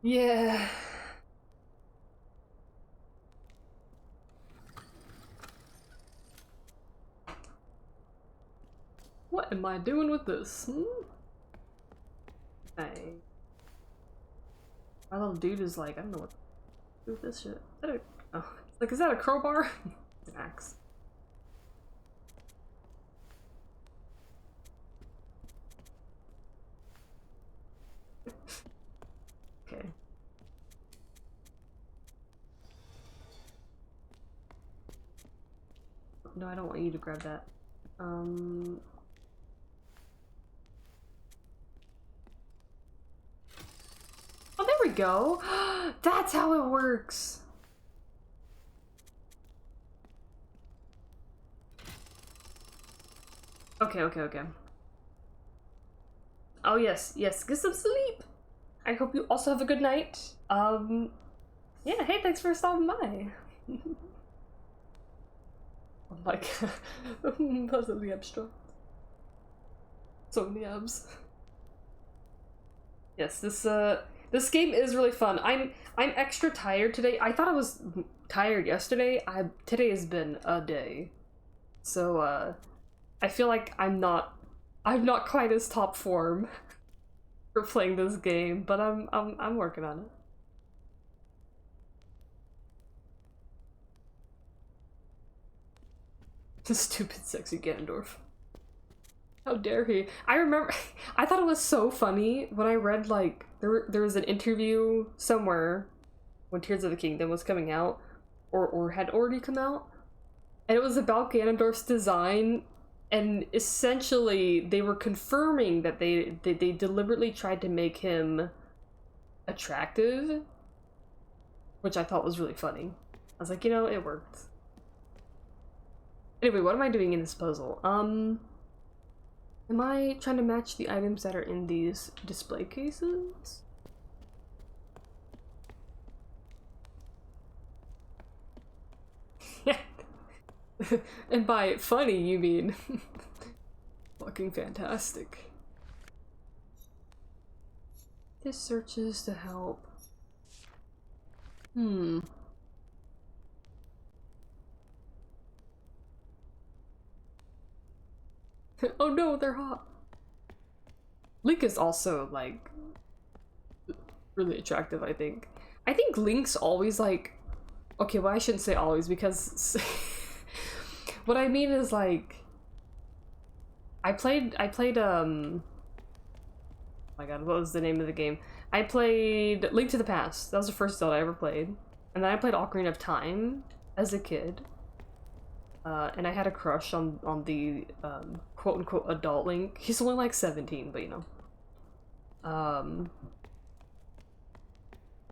Yeah. What am I doing with this? Okay. My little dude is like, I don't know what to do with this shit. Is that a, oh, like, is that a crowbar? It's an axe. Okay. No, I don't want you to grab that. Oh, there we go. That's how it works. Okay, okay, okay. Oh yes, yes, get some sleep. I hope you also have a good night. Yeah, hey, thanks for stopping by. Oh my god. Puzzle abstract. So many abs. Yes, this game is really fun. I'm extra tired today. I thought I was tired yesterday. Today has been a day. So I feel like I'm not quite as top form for playing this game, but I'm working on it. The stupid sexy Ganondorf. How dare he? I remember I thought it was so funny when I read, like, there was an interview somewhere when Tears of the Kingdom was coming out, or had already come out, and it was about Ganondorf's design, and essentially they were confirming that they deliberately tried to make him attractive, which I thought was really funny. I was like, you know, it worked. Anyway, what am I doing in this puzzle? Am I trying to match the items that are in these display cases? And by funny, you mean fucking fantastic. This searches to help. Hmm. Oh no, they're hot. Link is also, like, really attractive, I think. I think Link's always, like... Okay, well, I shouldn't say always, because... what I mean is, like... I played, oh my god, what was the name of the game? I played Link to the Past. That was the first Zelda I ever played. And then I played Ocarina of Time as a kid. And I had a crush on the quote-unquote adult Link. He's only like 17, but you know.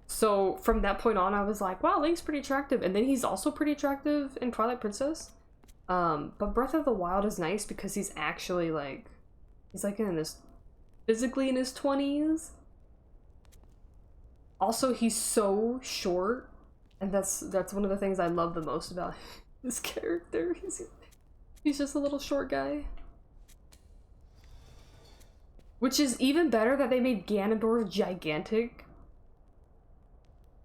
So from that point on, I was like, wow, Link's pretty attractive. And then he's also pretty attractive in Twilight Princess. But Breath of the Wild is nice because he's actually like, he's like physically in his 20s. Also, he's so short, and that's one of the things I love the most about his character. He's just a little short guy. Which is even better that they made Ganondorf gigantic.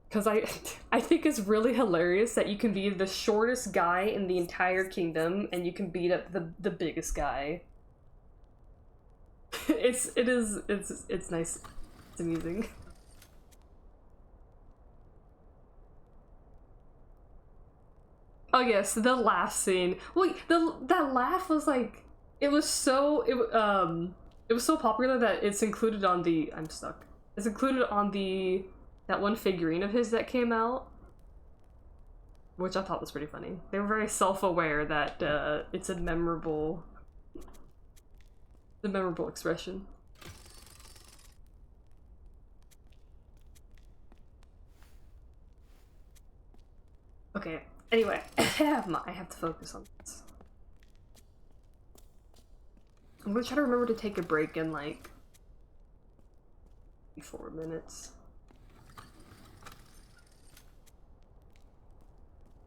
Because I think it's really hilarious that you can be the shortest guy in the entire kingdom and you can beat up the biggest guy. It's nice. It's amusing. Oh yes, the laugh scene. Wait, that laugh was like, it was so popular that it's included on the I'm stuck. It's included on the that one figurine of his that came out, which I thought was pretty funny. They were very self-aware that it's a memorable expression. Okay. Anyway, I have to focus on this. I'm gonna try to remember to take a break in like 4 minutes.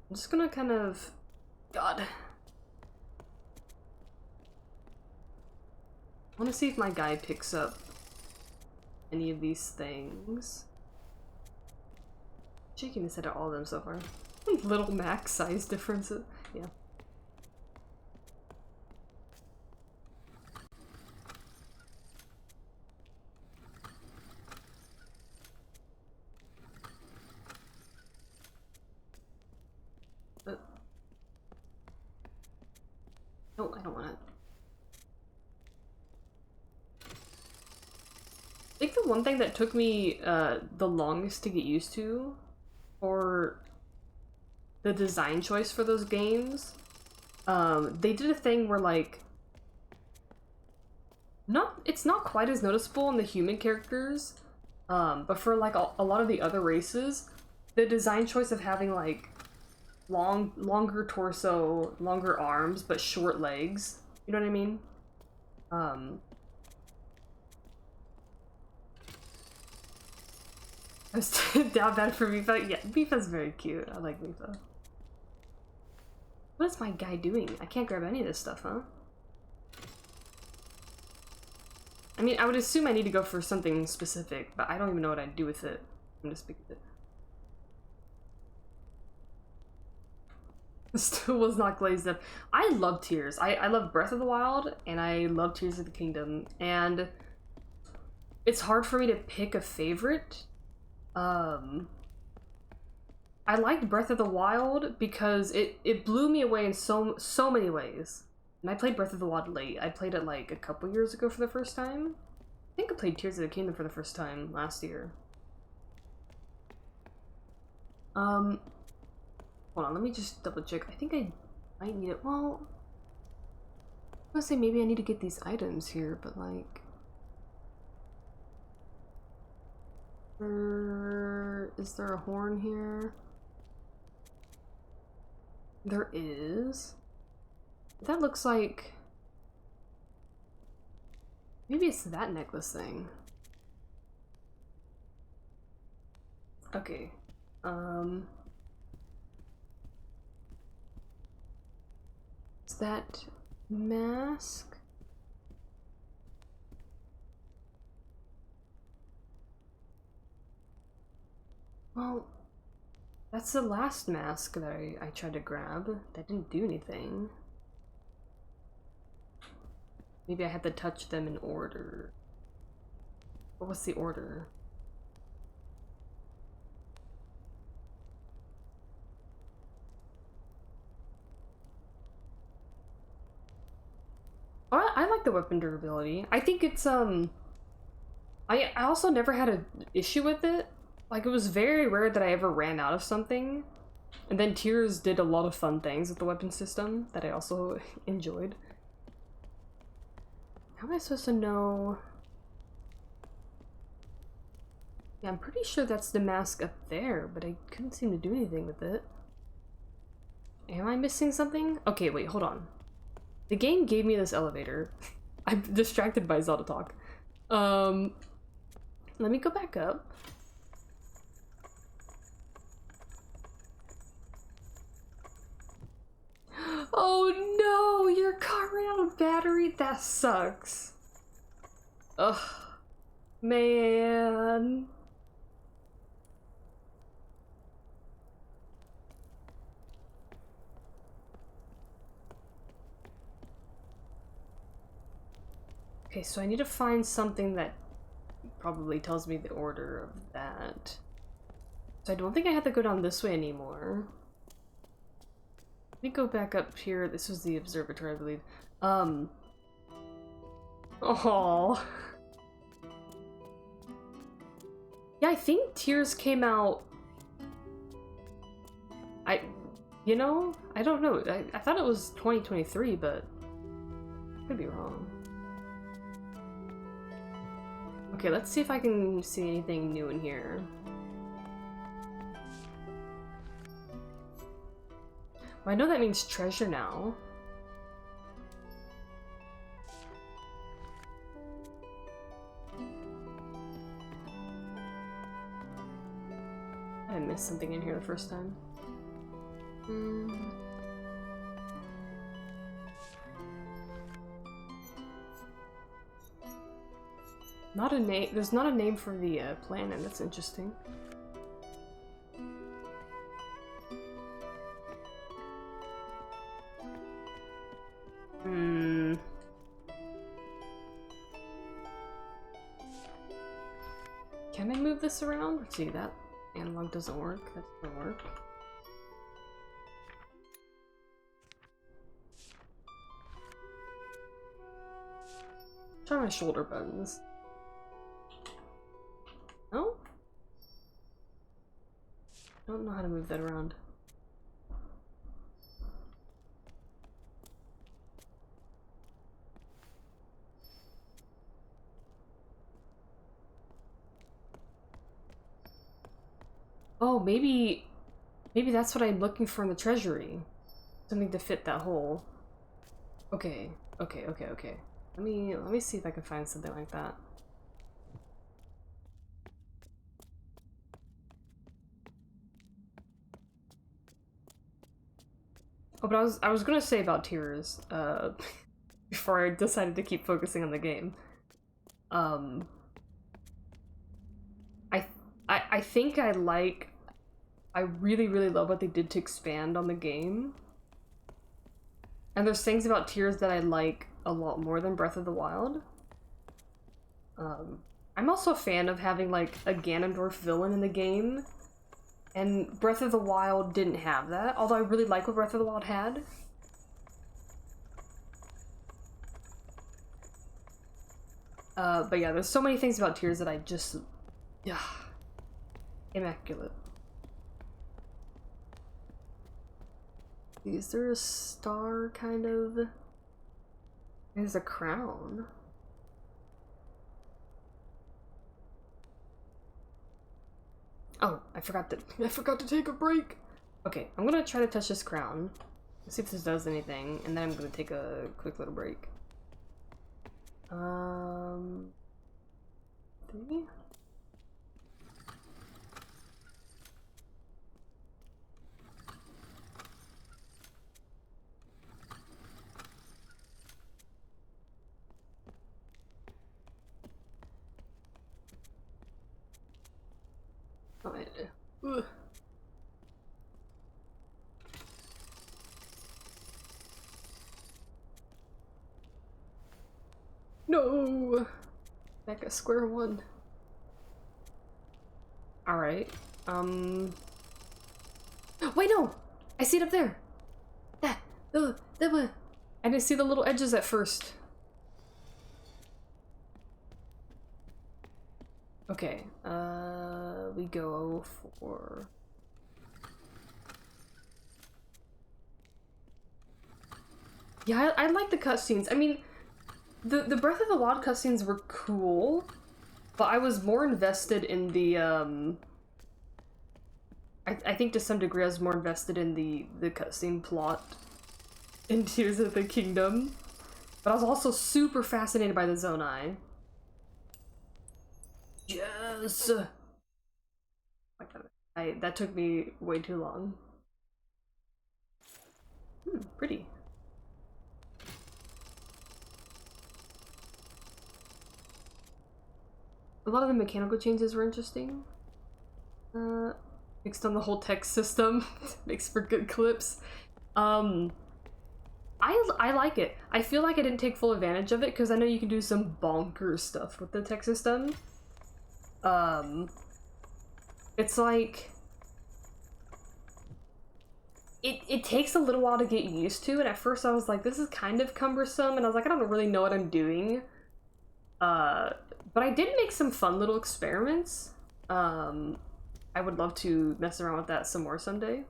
I'm just gonna kind of... God. I want to see if my guy picks up any of these things. Shaking his head at all of them so far. Little max size differences. Yeah. No, I don't want it. I think the one thing that took me the longest to get used to for the design choice for those games, they did a thing where like it's not quite as noticeable in the human characters, but for like a lot of the other races, the design choice of having like longer torso, longer arms, but short legs, you know what I mean? I was down bad for Mifa. Yeah, Mifa's very cute. I like Mifa. What is my guy doing? I can't grab any of this stuff, huh? I mean, I would assume I need to go for something specific, but I don't even know what I'd do with it. I'm gonna speak with it. Still was not glazed up. I love Tears. I love Breath of the Wild, and I love Tears of the Kingdom, and it's hard for me to pick a favorite. I liked Breath of the Wild because it blew me away in so many ways. And I played Breath of the Wild late. I played it like a couple years ago for the first time. I think I played Tears of the Kingdom for the first time last year. Hold on, let me just double check. I think I might need it. Well, I was gonna say maybe I need to get these items here, but like... Is there a horn here? There is. That looks like... Maybe it's that necklace thing. Okay. that mask? Well, that's the last mask that I tried to grab. That didn't do anything. Maybe I had to touch them in order. What was the order? Oh, I like the weapon durability. I think it's I also never had an issue with it. Like, it was very rare that I ever ran out of something. And then Tears did a lot of fun things with the weapon system that I also enjoyed. How am I supposed to know? Yeah, I'm pretty sure that's the mask up there, but I couldn't seem to do anything with it. Am I missing something? Okay, wait, hold on. The game gave me this elevator. I'm distracted by Zelda talk. Let me go back up. Oh no, your car ran out of battery? That sucks. Ugh. Man. Okay, so I need to find something that probably tells me the order of that. So I don't think I have to go down this way anymore. Let me go back up here. This was the observatory, I believe. Oh. Yeah, I think Tears came out... You know? I don't know. I thought it was 2023, but... I could be wrong. Okay, let's see if I can see anything new in here. Well, I know that means treasure now. I missed something in here the first time. Not a name. There's not a name for the planet. That's interesting. Can I move this around? Let's see, that analog doesn't work. That doesn't work. Try my shoulder buttons. No? Don't know how to move that around. Oh, maybe that's what I'm looking for in the treasury. Something to fit that hole. Okay. Let me see if I can find something like that. Oh, but I was gonna say about Tears, before I decided to keep focusing on the game. I think I really love what they did to expand on the game. And there's things about Tears that I like a lot more than Breath of the Wild. I'm also a fan of having like a Ganondorf villain in the game. And Breath of the Wild didn't have that, although I really like what Breath of the Wild had. But yeah, there's so many things about Tears that I just... Yeah. Immaculate. Is there a star, kind of? There's a crown. Oh, I forgot to take a break. Okay, I'm gonna try to touch this crown. See if this does anything, and then I'm gonna take a quick little break. 3? No! Back at square one. Alright. Wait, no! I see it up there! That one. I didn't see the little edges at first. Okay, we go for... Yeah, I like the cutscenes. I mean, the Breath of the Wild cutscenes were cool, but I was more invested in the, I think to some degree I was more invested in the cutscene plot in Tears of the Kingdom. But I was also super fascinated by the Zonai. Yes! That took me way too long. Pretty. A lot of the mechanical changes were interesting. Mixed on the whole text system. Makes for good clips. I like it. I feel like I didn't take full advantage of it because I know you can do some bonkers stuff with the text system. It's like... It takes a little while to get used to, and at first I was like, this is kind of cumbersome, and I was like, I don't really know what I'm doing. But I did make some fun little experiments. I would love to mess around with that some more someday.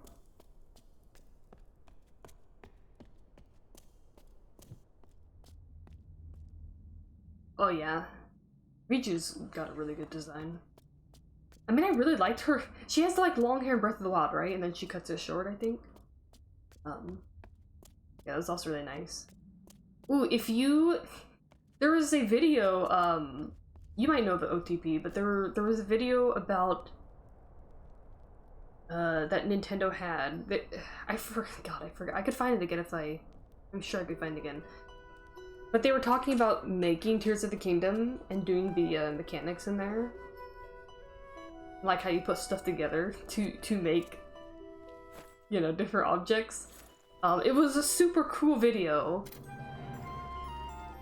Oh yeah. Riju's got a really good design. I mean, I really liked her. She has like long hair in Breath of the Wild, right? And then she cuts it short, I think. Yeah, that was also really nice. Ooh, if you... There was a video, you might know the OTP, but there was a video about that Nintendo had. That I forgot. I could find it again if I'm sure I could find it again. But they were talking about making Tears of the Kingdom and doing the mechanics in there. Like how you put stuff together to make, you know, different objects. It was a super cool video.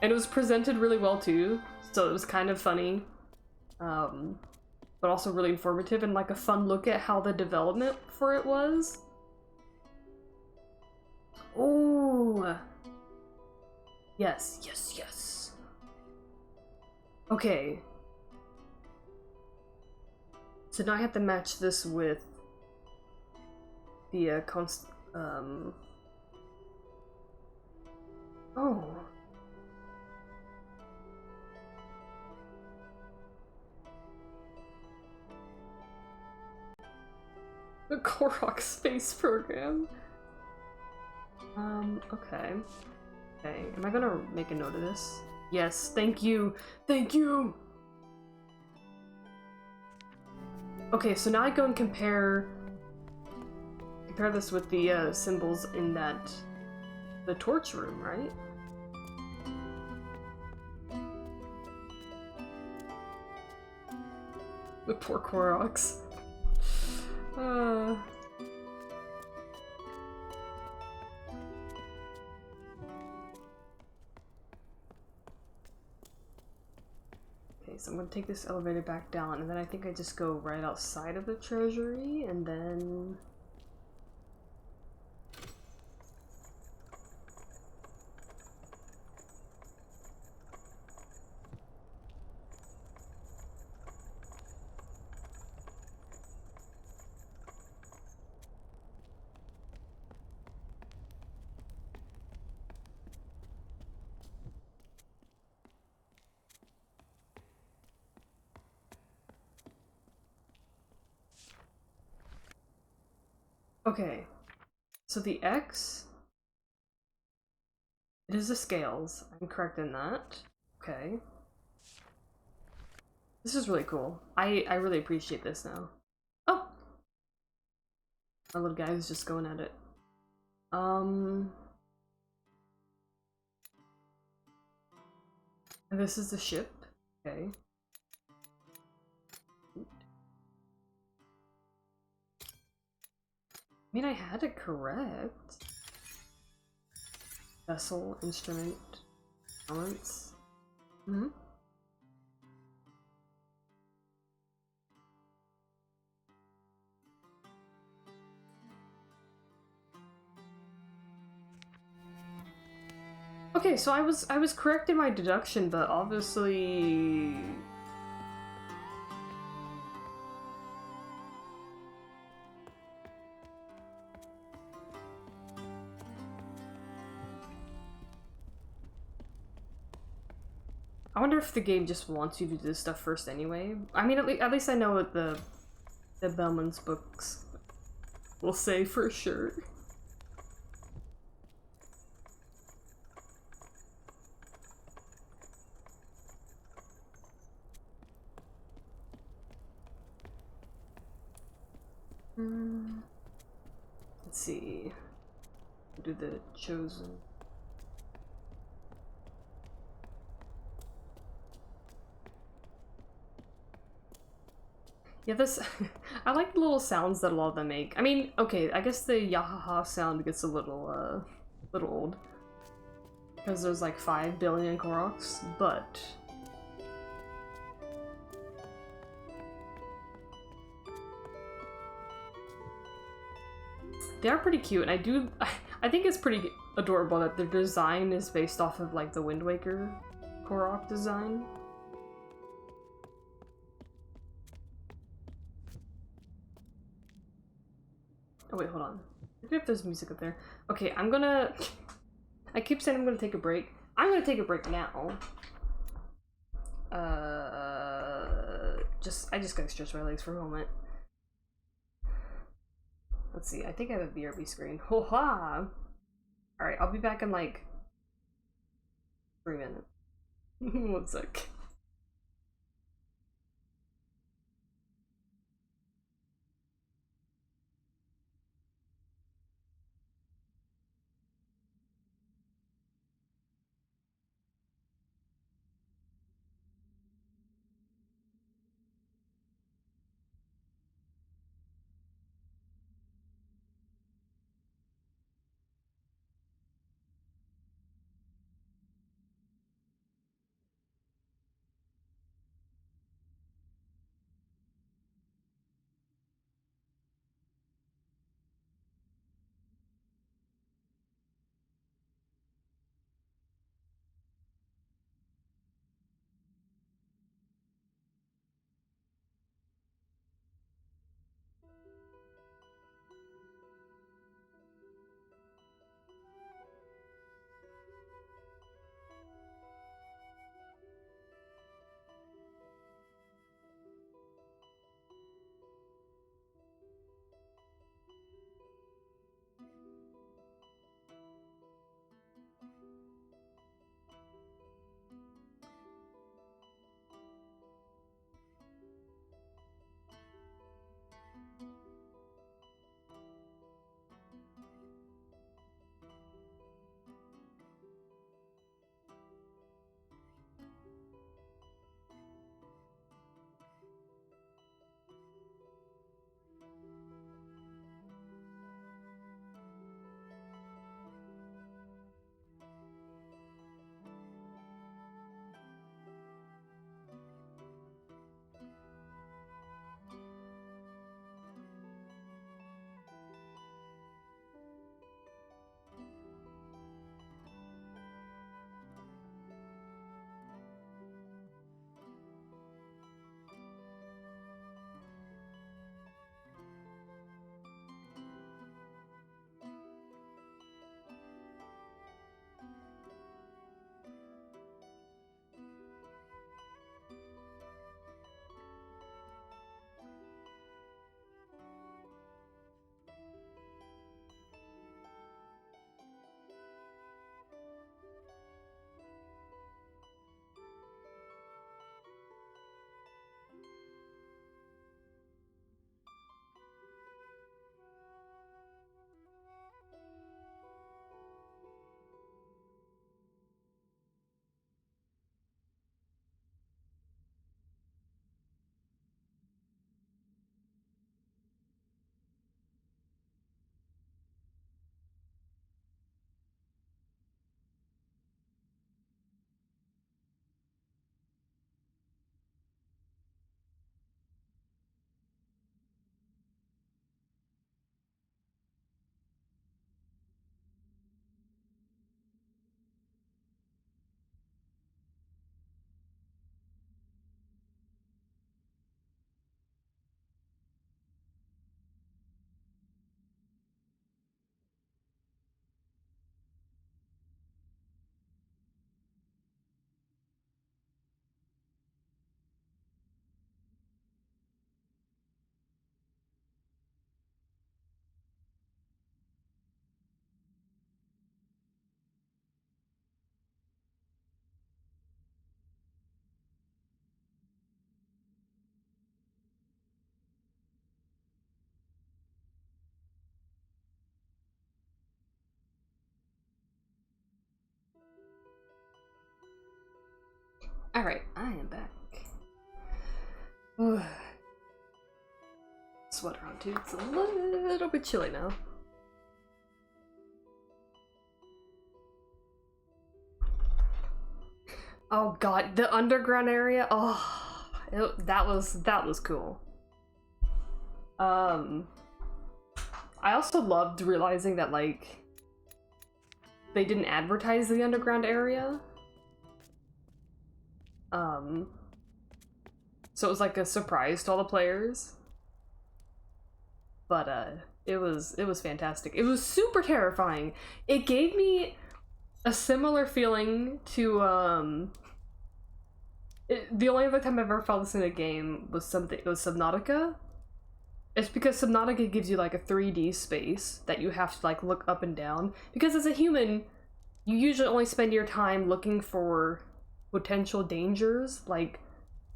And it was presented really well too, so it was kind of funny. But also really informative and like a fun look at how the development for it was. Oh, yes, yes, yes. Okay. So now I have to match this with the oh. The Korok space program. Okay. Okay, am I gonna make a note of this? Yes, thank you! Thank you! Okay, so now I go and compare this with the symbols in the torch room, right? The poor Koroks. Okay, so I'm gonna take this elevator back down, and then I think I just go right outside of the treasury, and then... Okay, so the X, it is the scales. I'm correct in that. Okay. This is really cool. I really appreciate this now. Oh! My little guy is just going at it. And this is the ship. Okay. I mean, I had it correct. Vessel, instrument, balance. Hmm. Okay, so I was correct in my deduction, but obviously I wonder if the game just wants you to do this stuff first anyway. I mean, at least I know what the Bellman's books will say for sure. Let's see. Do the chosen. Yeah, this I like the little sounds that a lot of them make. I mean, okay, I guess the yahaha sound gets a little old because there's like 5 billion Koroks, but they are pretty cute, and I think it's pretty adorable that their design is based off of like the Wind Waker Korok design. Oh wait, hold on. I forget if there's music up there. Okay, I'm gonna... I keep saying I'm gonna take a break. I'm gonna take a break now. I just gotta stretch my legs for a moment. Let's see, I think I have a BRB screen. Ho-ha! Alright, I'll be back in like 3 minutes. 1 sec. Alright, I am back. Sweater on too, it's a little bit chilly now. Oh god, the underground area, oh, that was cool. I also loved realizing that, like, they didn't advertise the underground area. So it was like a surprise to all the players. But it was fantastic. It was super terrifying. It gave me a similar feeling to the only other time I've ever felt this in a game was Subnautica. It's because Subnautica gives you like a 3D space that you have to like look up and down. Because as a human, you usually only spend your time looking for potential dangers, like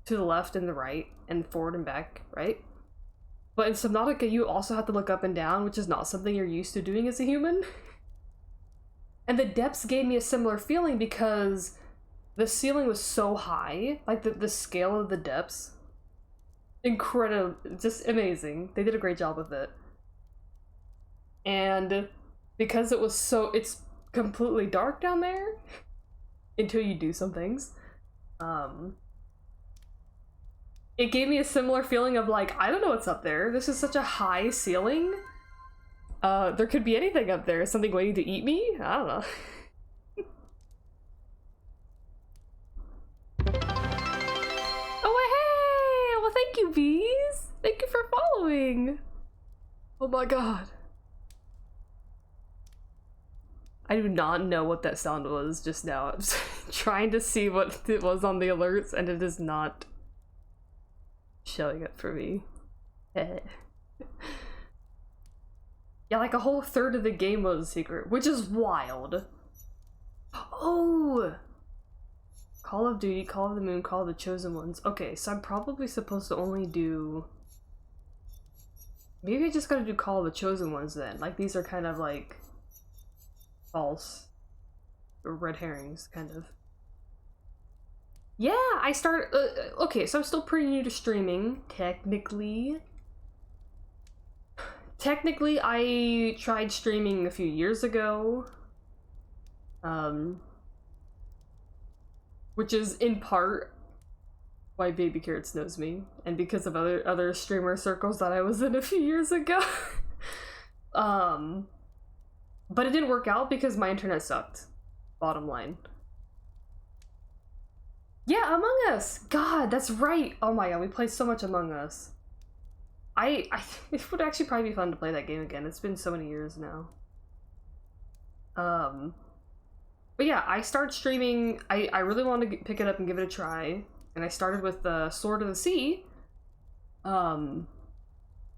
to the left and the right, and forward and back, right? But in Subnautica, you also have to look up and down, which is not something you're used to doing as a human. And the depths gave me a similar feeling because the ceiling was so high, like the scale of the depths. Incredible, just amazing. They did a great job with it. And because it was it's completely dark down there until you do some things. It gave me a similar feeling of like, I don't know what's up there. This is such a high ceiling. There could be anything up there. Something waiting to eat me? I don't know. Oh, hey! Well, thank you, bees! Thank you for following! Oh my god. I do not know what that sound was just now. I'm trying to see what it was on the alerts, and it is not showing up for me. Yeah, like a whole third of the game was a secret, which is wild. Oh! Call of Duty, Call of the Moon, Call of the Chosen Ones. Okay, so I'm probably supposed to only do... Maybe I just gotta do Call of the Chosen Ones then. Like, these are kind of like... false. Or red herrings, kind of. Yeah, I started... okay, so I'm still pretty new to streaming, technically. Technically, I tried streaming a few years ago. Which is in part why Baby Carrots knows me, and because of other streamer circles that I was in a few years ago. But it didn't work out because my internet sucked. Bottom line. Yeah, Among Us! God, that's right! Oh my god, we played so much Among Us. It would actually probably be fun to play that game again. It's been so many years now. But yeah, I started streaming. I really wanted to pick it up and give it a try. And I started with Sword of the Sea.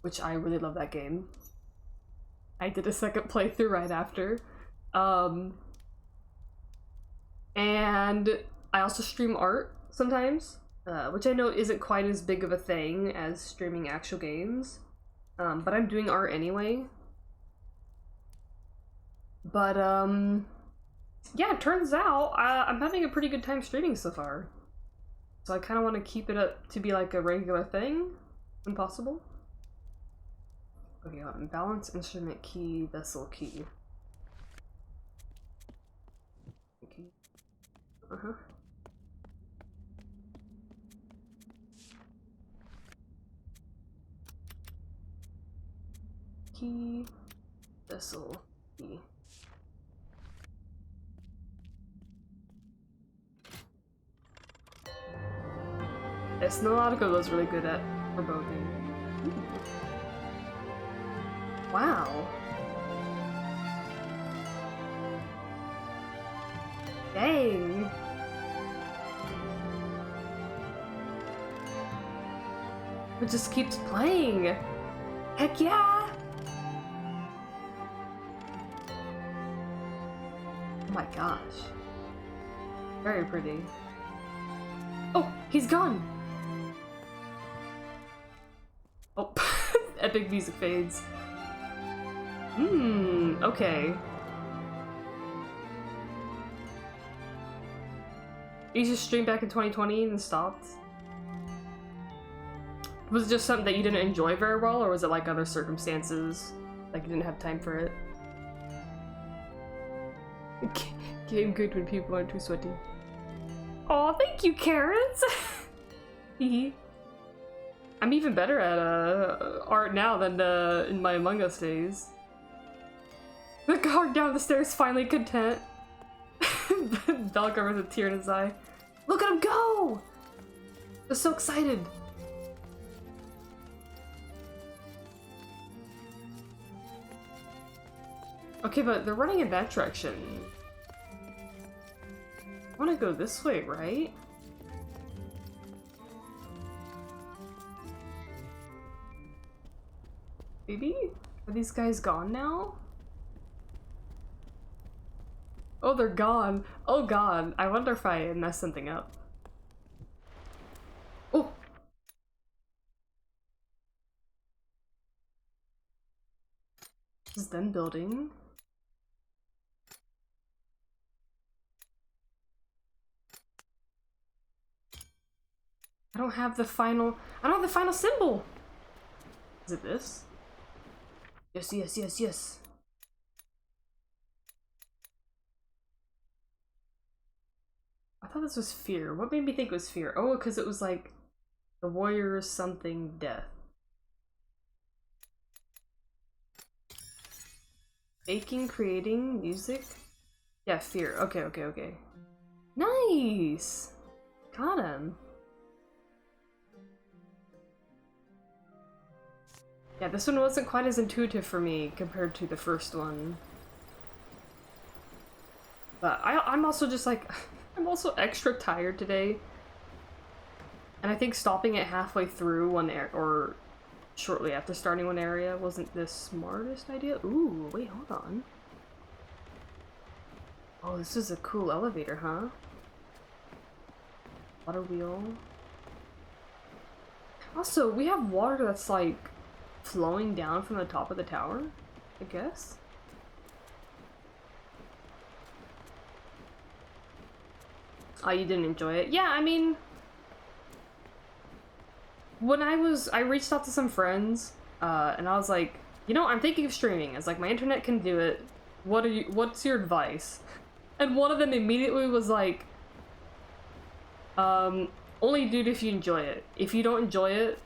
Which I really love that game. I did a second playthrough right after. And I also stream art sometimes. Which I know isn't quite as big of a thing as streaming actual games. But I'm doing art anyway. But, yeah, it turns out I'm having a pretty good time streaming so far. So I kind of want to keep it up to be like a regular thing, when possible. Okay, balance, instrument key, vessel key. Uh-huh. Key, vessel key. Nautica was really good at foreboding. Wow. Dang. It just keeps playing. Heck yeah! Oh my gosh. Very pretty. Oh, he's gone! Oh, epic music fades. Okay. You just streamed back in 2020 and stopped? Was it just something that you didn't enjoy very well, or was it like other circumstances? Like you didn't have time for it? Game good when people aren't too sweaty. Aw, thank you, Karens! I'm even better at art now than in my Among Us days. The guard down the stairs finally content. Belgar with a tear in his eye. Look at him go! I'm so excited. Okay, but they're running in that direction. I want to go this way, right? Maybe? Are these guys gone now? Oh, they're gone. Oh god, I wonder if I messed something up. Oh! This is them building. I don't have the final symbol! Is it this? Yes, yes, yes, yes. I thought this was fear. What made me think it was fear? Oh, because it was like the warrior's something death. Baking, creating, music? Yeah, fear. Okay, okay, okay. Nice! Got him. Yeah, this one wasn't quite as intuitive for me compared to the first one. But I'm also just like, I'm also extra tired today. And I think stopping it halfway through one area, or shortly after starting one area, wasn't the smartest idea. Ooh, wait, hold on. Oh, this is a cool elevator, huh? Water wheel. Also, we have water that's like flowing down from the top of the tower, I guess. Oh, you didn't enjoy it? Yeah, I mean, when I reached out to some friends, and I was like, you know, I'm thinking of streaming. It's like, my internet can do it. What's your advice? And one of them immediately was like, only do it if you enjoy it. If you don't enjoy it,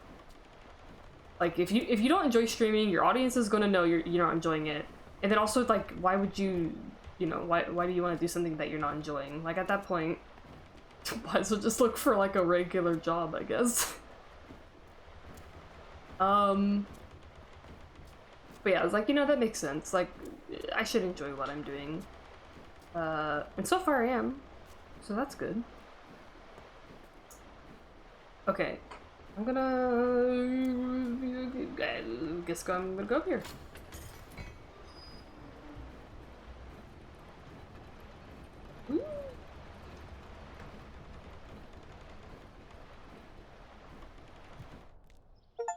like, if you don't enjoy streaming, your audience is gonna know you're not enjoying it. And then also, like, why would you, you know, why do you want to do something that you're not enjoying? Like, at that point, might as well just look for, like, a regular job, I guess. But yeah, I was like, you know, that makes sense. Like, I should enjoy what I'm doing. And so far I am. So that's good. Okay. I'm gonna go up here. Ooh.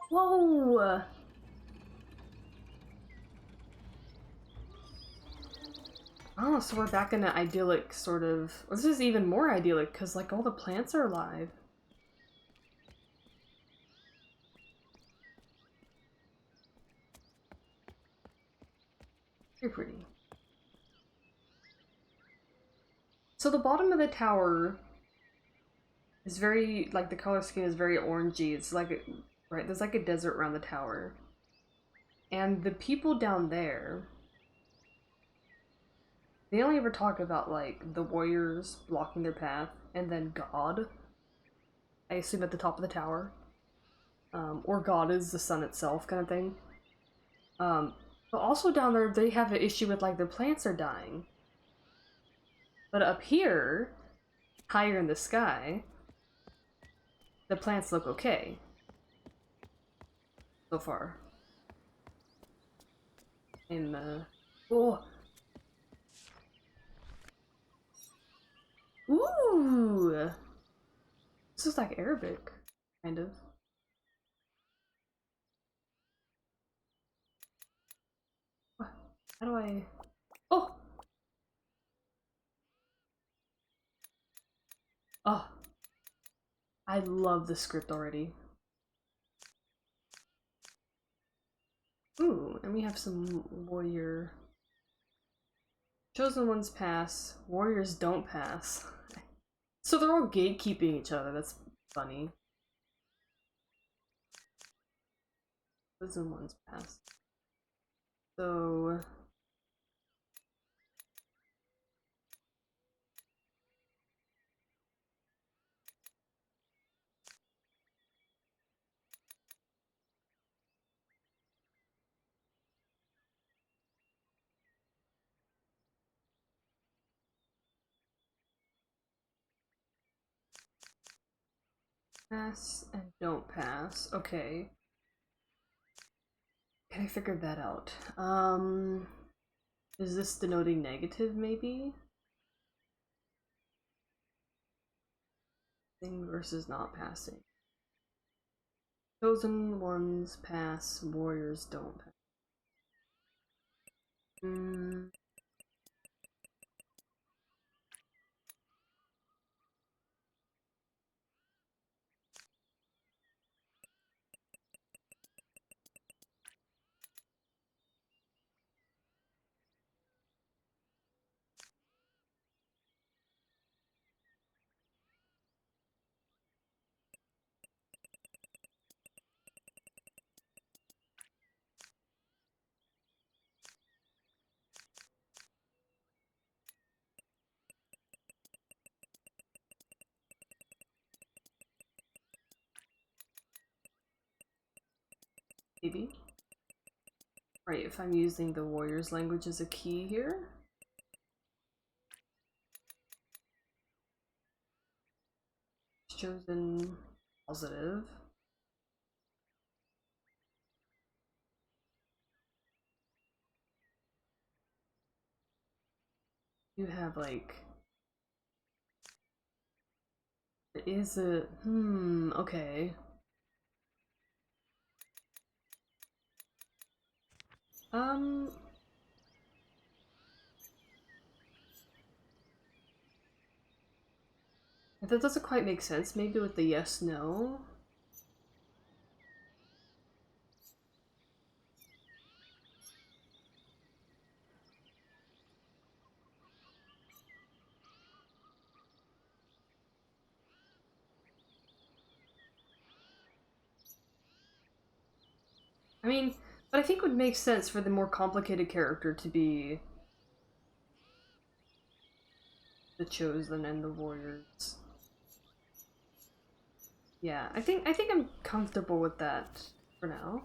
Whoa! Oh, so we're back in an idyllic sort of... This is even more idyllic, because, like, all the plants are alive. Very pretty. So the bottom of the tower is very, like, the color scheme is very orangey. It's like, right, there's like a desert around the tower. And the people down there, they only ever talk about, like, the warriors blocking their path, and then God, I assume at the top of the tower. Or God is the sun itself, kind of thing. But also down there, they have an issue with, like, their plants are dying. But up here, higher in the sky, the plants look okay. So far. Oh! Ooh! This is like Arabic, kind of. What? How do I... Oh! I love the script already. Ooh, and we have some warrior. Chosen ones pass, warriors don't pass. So they're all gatekeeping each other, that's funny. Chosen ones pass. So... pass and don't pass. Okay. Can I figure that out? Is this denoting negative, maybe? Thing versus not passing. Chosen ones pass, warriors don't pass. Maybe. Right, if I'm using the warrior's language as a key here. Chosen positive. You have like... It is a... okay. That doesn't quite make sense, maybe with the yes-no. I mean, but I think it would make sense for the more complicated character to be the chosen and the warriors. Yeah, I think I'm comfortable with that for now.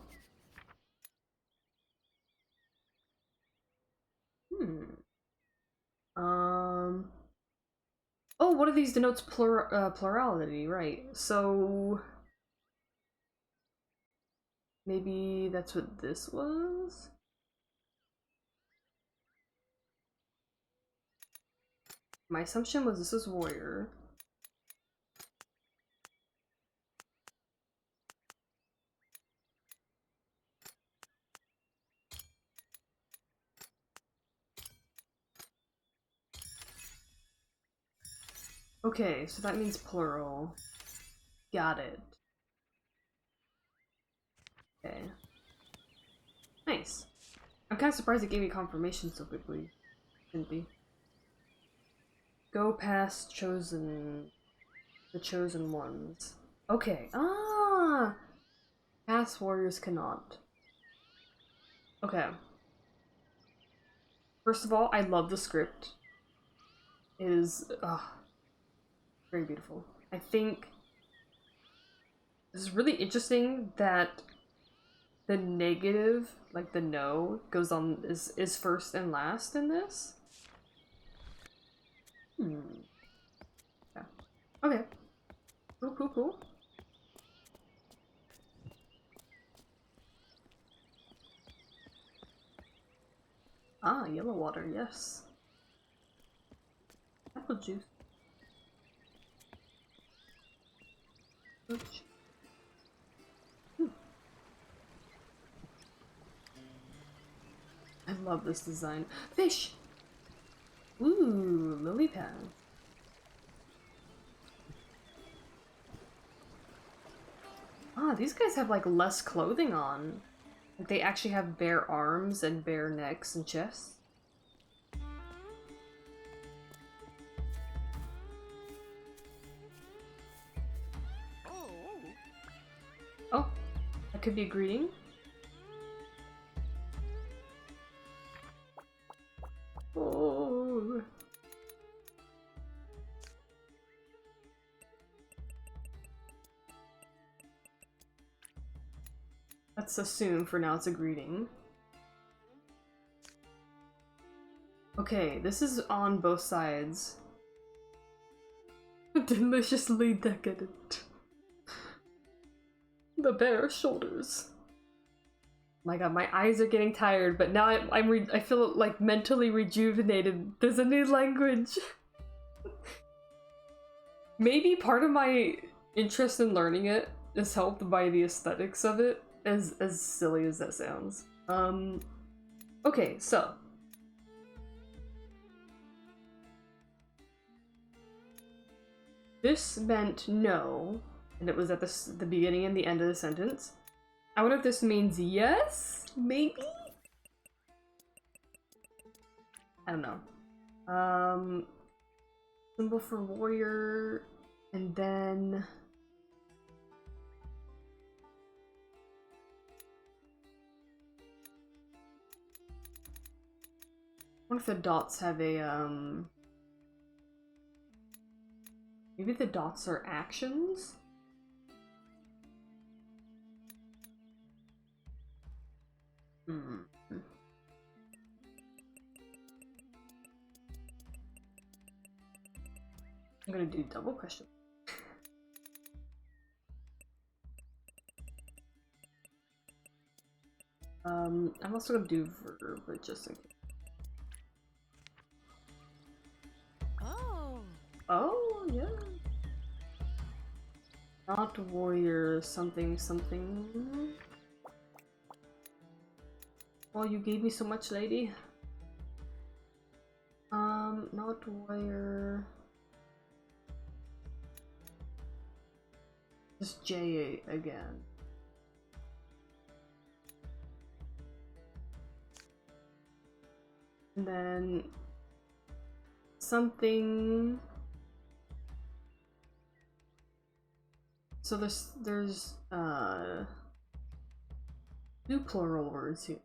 Oh, one of these denotes plurality, right? So maybe that's what this was? My assumption was this is warrior. Okay, so that means plural. Got it. Okay. Nice. I'm kind of surprised it gave me confirmation so quickly. Shouldn't be. Go past chosen... the chosen ones. Okay. Ah! Past warriors cannot. Okay. First of all, I love the script. It is... very beautiful. I think this is really interesting that the negative, like the no, goes on is first and last in this. Yeah. Okay. Cool, cool, cool. Ah, yellow water, yes. Apple juice. Ooch. I love this design. Fish! Ooh, lily pad. Ah, these guys have like less clothing on. Like, they actually have bare arms and bare necks and chests. Oh, that could be a greeting. Oh. Let's assume for now it's a greeting. Okay, this is on both sides. Deliciously decadent. The bare shoulders. My god, my eyes are getting tired, but now I feel like mentally rejuvenated. There's a new language. Maybe part of my interest in learning it is helped by the aesthetics of it, as silly as that sounds. Okay, so this meant no, and it was at the beginning and the end of the sentence. I wonder if this means yes? Maybe? I don't know. Symbol for warrior, and then... I wonder if the dots have a, maybe the dots are actions? I'm gonna do double question. I'm also gonna do verb, just in case. Oh, yeah. Not warrior, something, something. Well, you gave me so much, lady. Not warrior. Just J again. And then something. So there's two plural words here.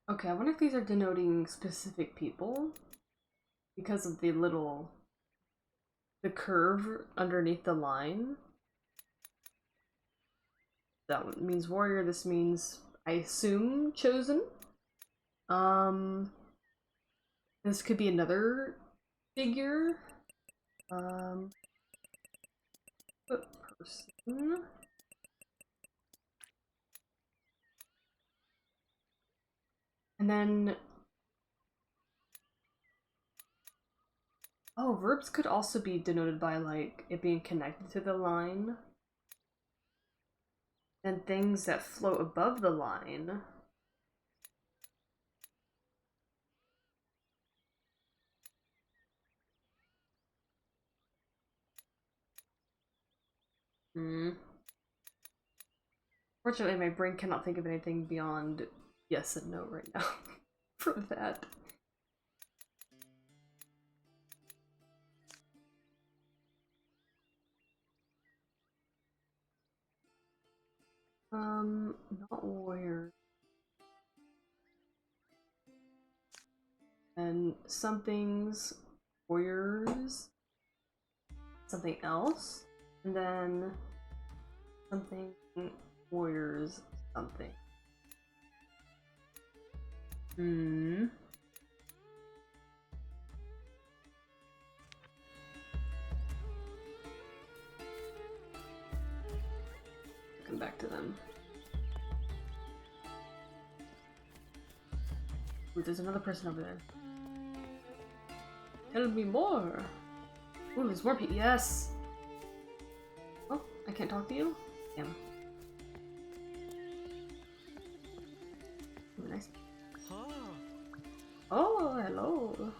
Okay, I wonder if these are denoting specific people because of the curve underneath the line. That means warrior, this means, I assume, chosen. This could be another figure. Put person. And then... Oh, verbs could also be denoted by, like, it being connected to the line. And things that float above the line. Fortunately, my brain cannot think of anything beyond yes and no right now for that. Not warrior. And something's warriors. Something else. And then something warriors something. Come back to them. Ooh, there's another person over there. Tell me more. Ooh, there's more people. Yes. Oh, I can't talk to you? Damn. Oh, hello.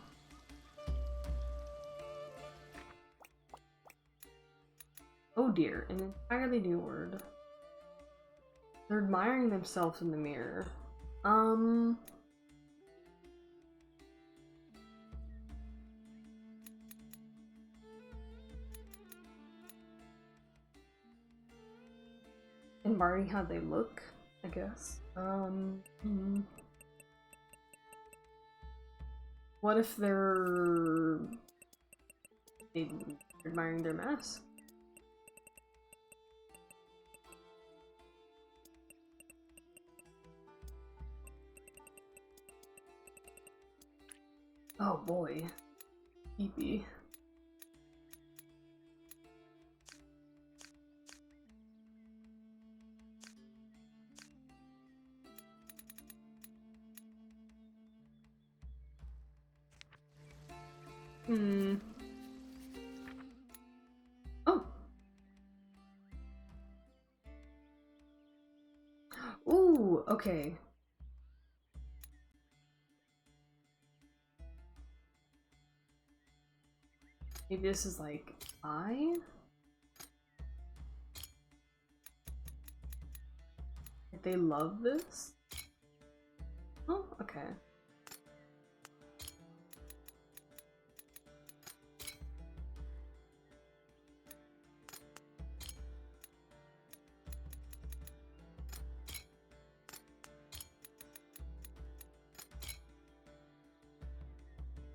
Oh dear, an entirely new word. They're admiring themselves in the mirror. Admiring how they look, I guess. What if they're admiring their mask? Oh boy. Creepy. Oh. Ooh, okay. Maybe this is like if they love this? Oh, okay.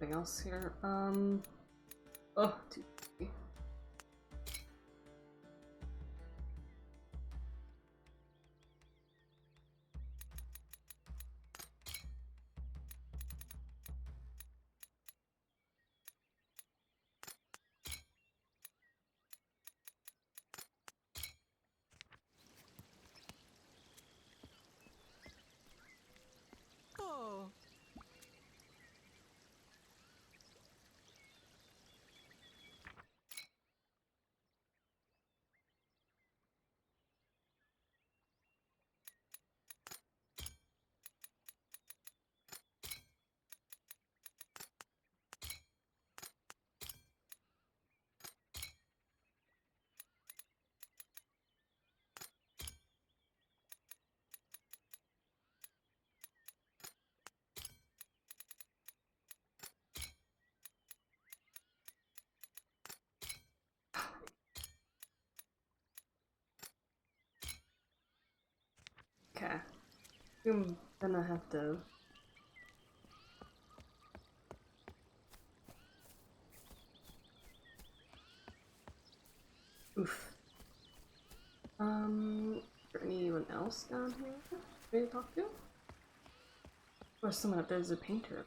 Anything else here? Oh, too easy. Oh. Okay. I'm gonna have to. Oof. Is there anyone else down here for me to talk to? Or someone up there's a painter.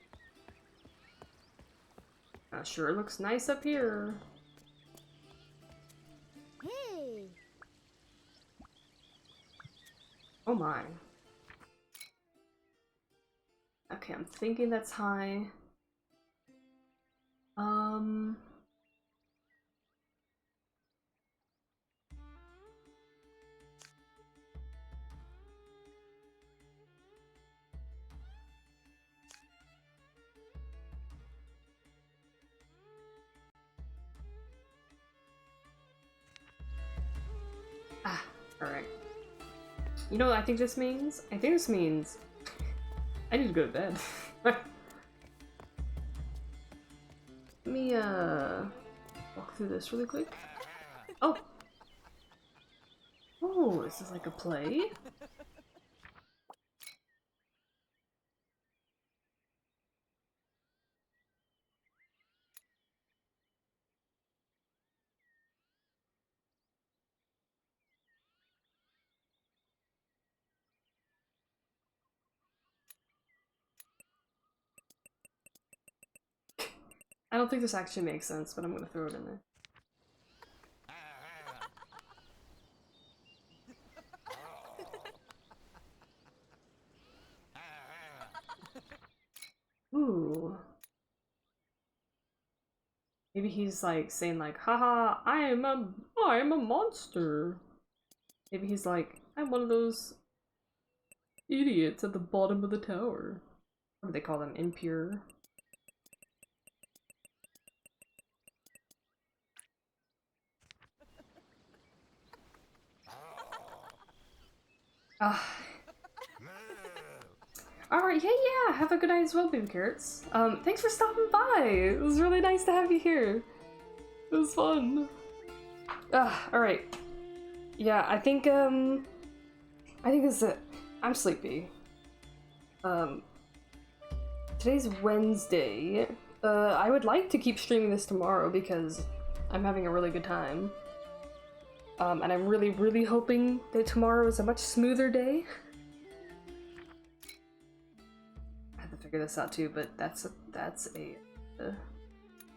Sure looks nice up here. Hey. Oh my. Okay, I'm thinking that's high. Ah, alright. You know what I think this means? I think this means I need to go to bed. Let me, walk through this really quick. Oh! Oh, this is like a play? I don't think this actually makes sense, but I'm gonna throw it in there. Ooh. Maybe he's like saying like, haha, I'm a monster. Maybe he's like, I'm one of those idiots at the bottom of the tower. what do they call them? Impure. Alright, yeah, have a good night as well, Baby Carrots. Thanks for stopping by! It was really nice to have you here. It was fun. Alright. Yeah, I think this is it. I'm sleepy. Today's Wednesday. I would like to keep streaming this tomorrow because I'm having a really good time. And I'm really, really hoping that tomorrow is a much smoother day. I have to figure this out too, but that's a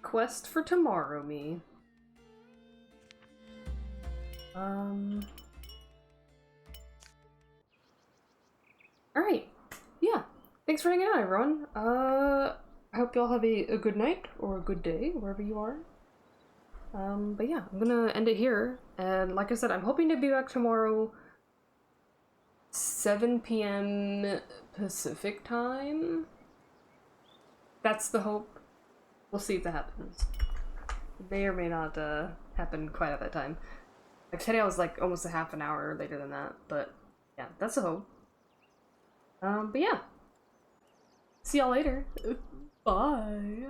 quest for tomorrow, me. Alright. Yeah. Thanks for hanging out, everyone. I hope y'all have a good night or a good day, wherever you are. But yeah, I'm gonna end it here. And like I said, I'm hoping to be back tomorrow, 7 p.m. Pacific time. That's the hope. We'll see if that happens. It may or may not happen quite at that time. Like today I was like almost a half an hour later than that, but yeah, that's the hope. But yeah. See y'all later. Bye.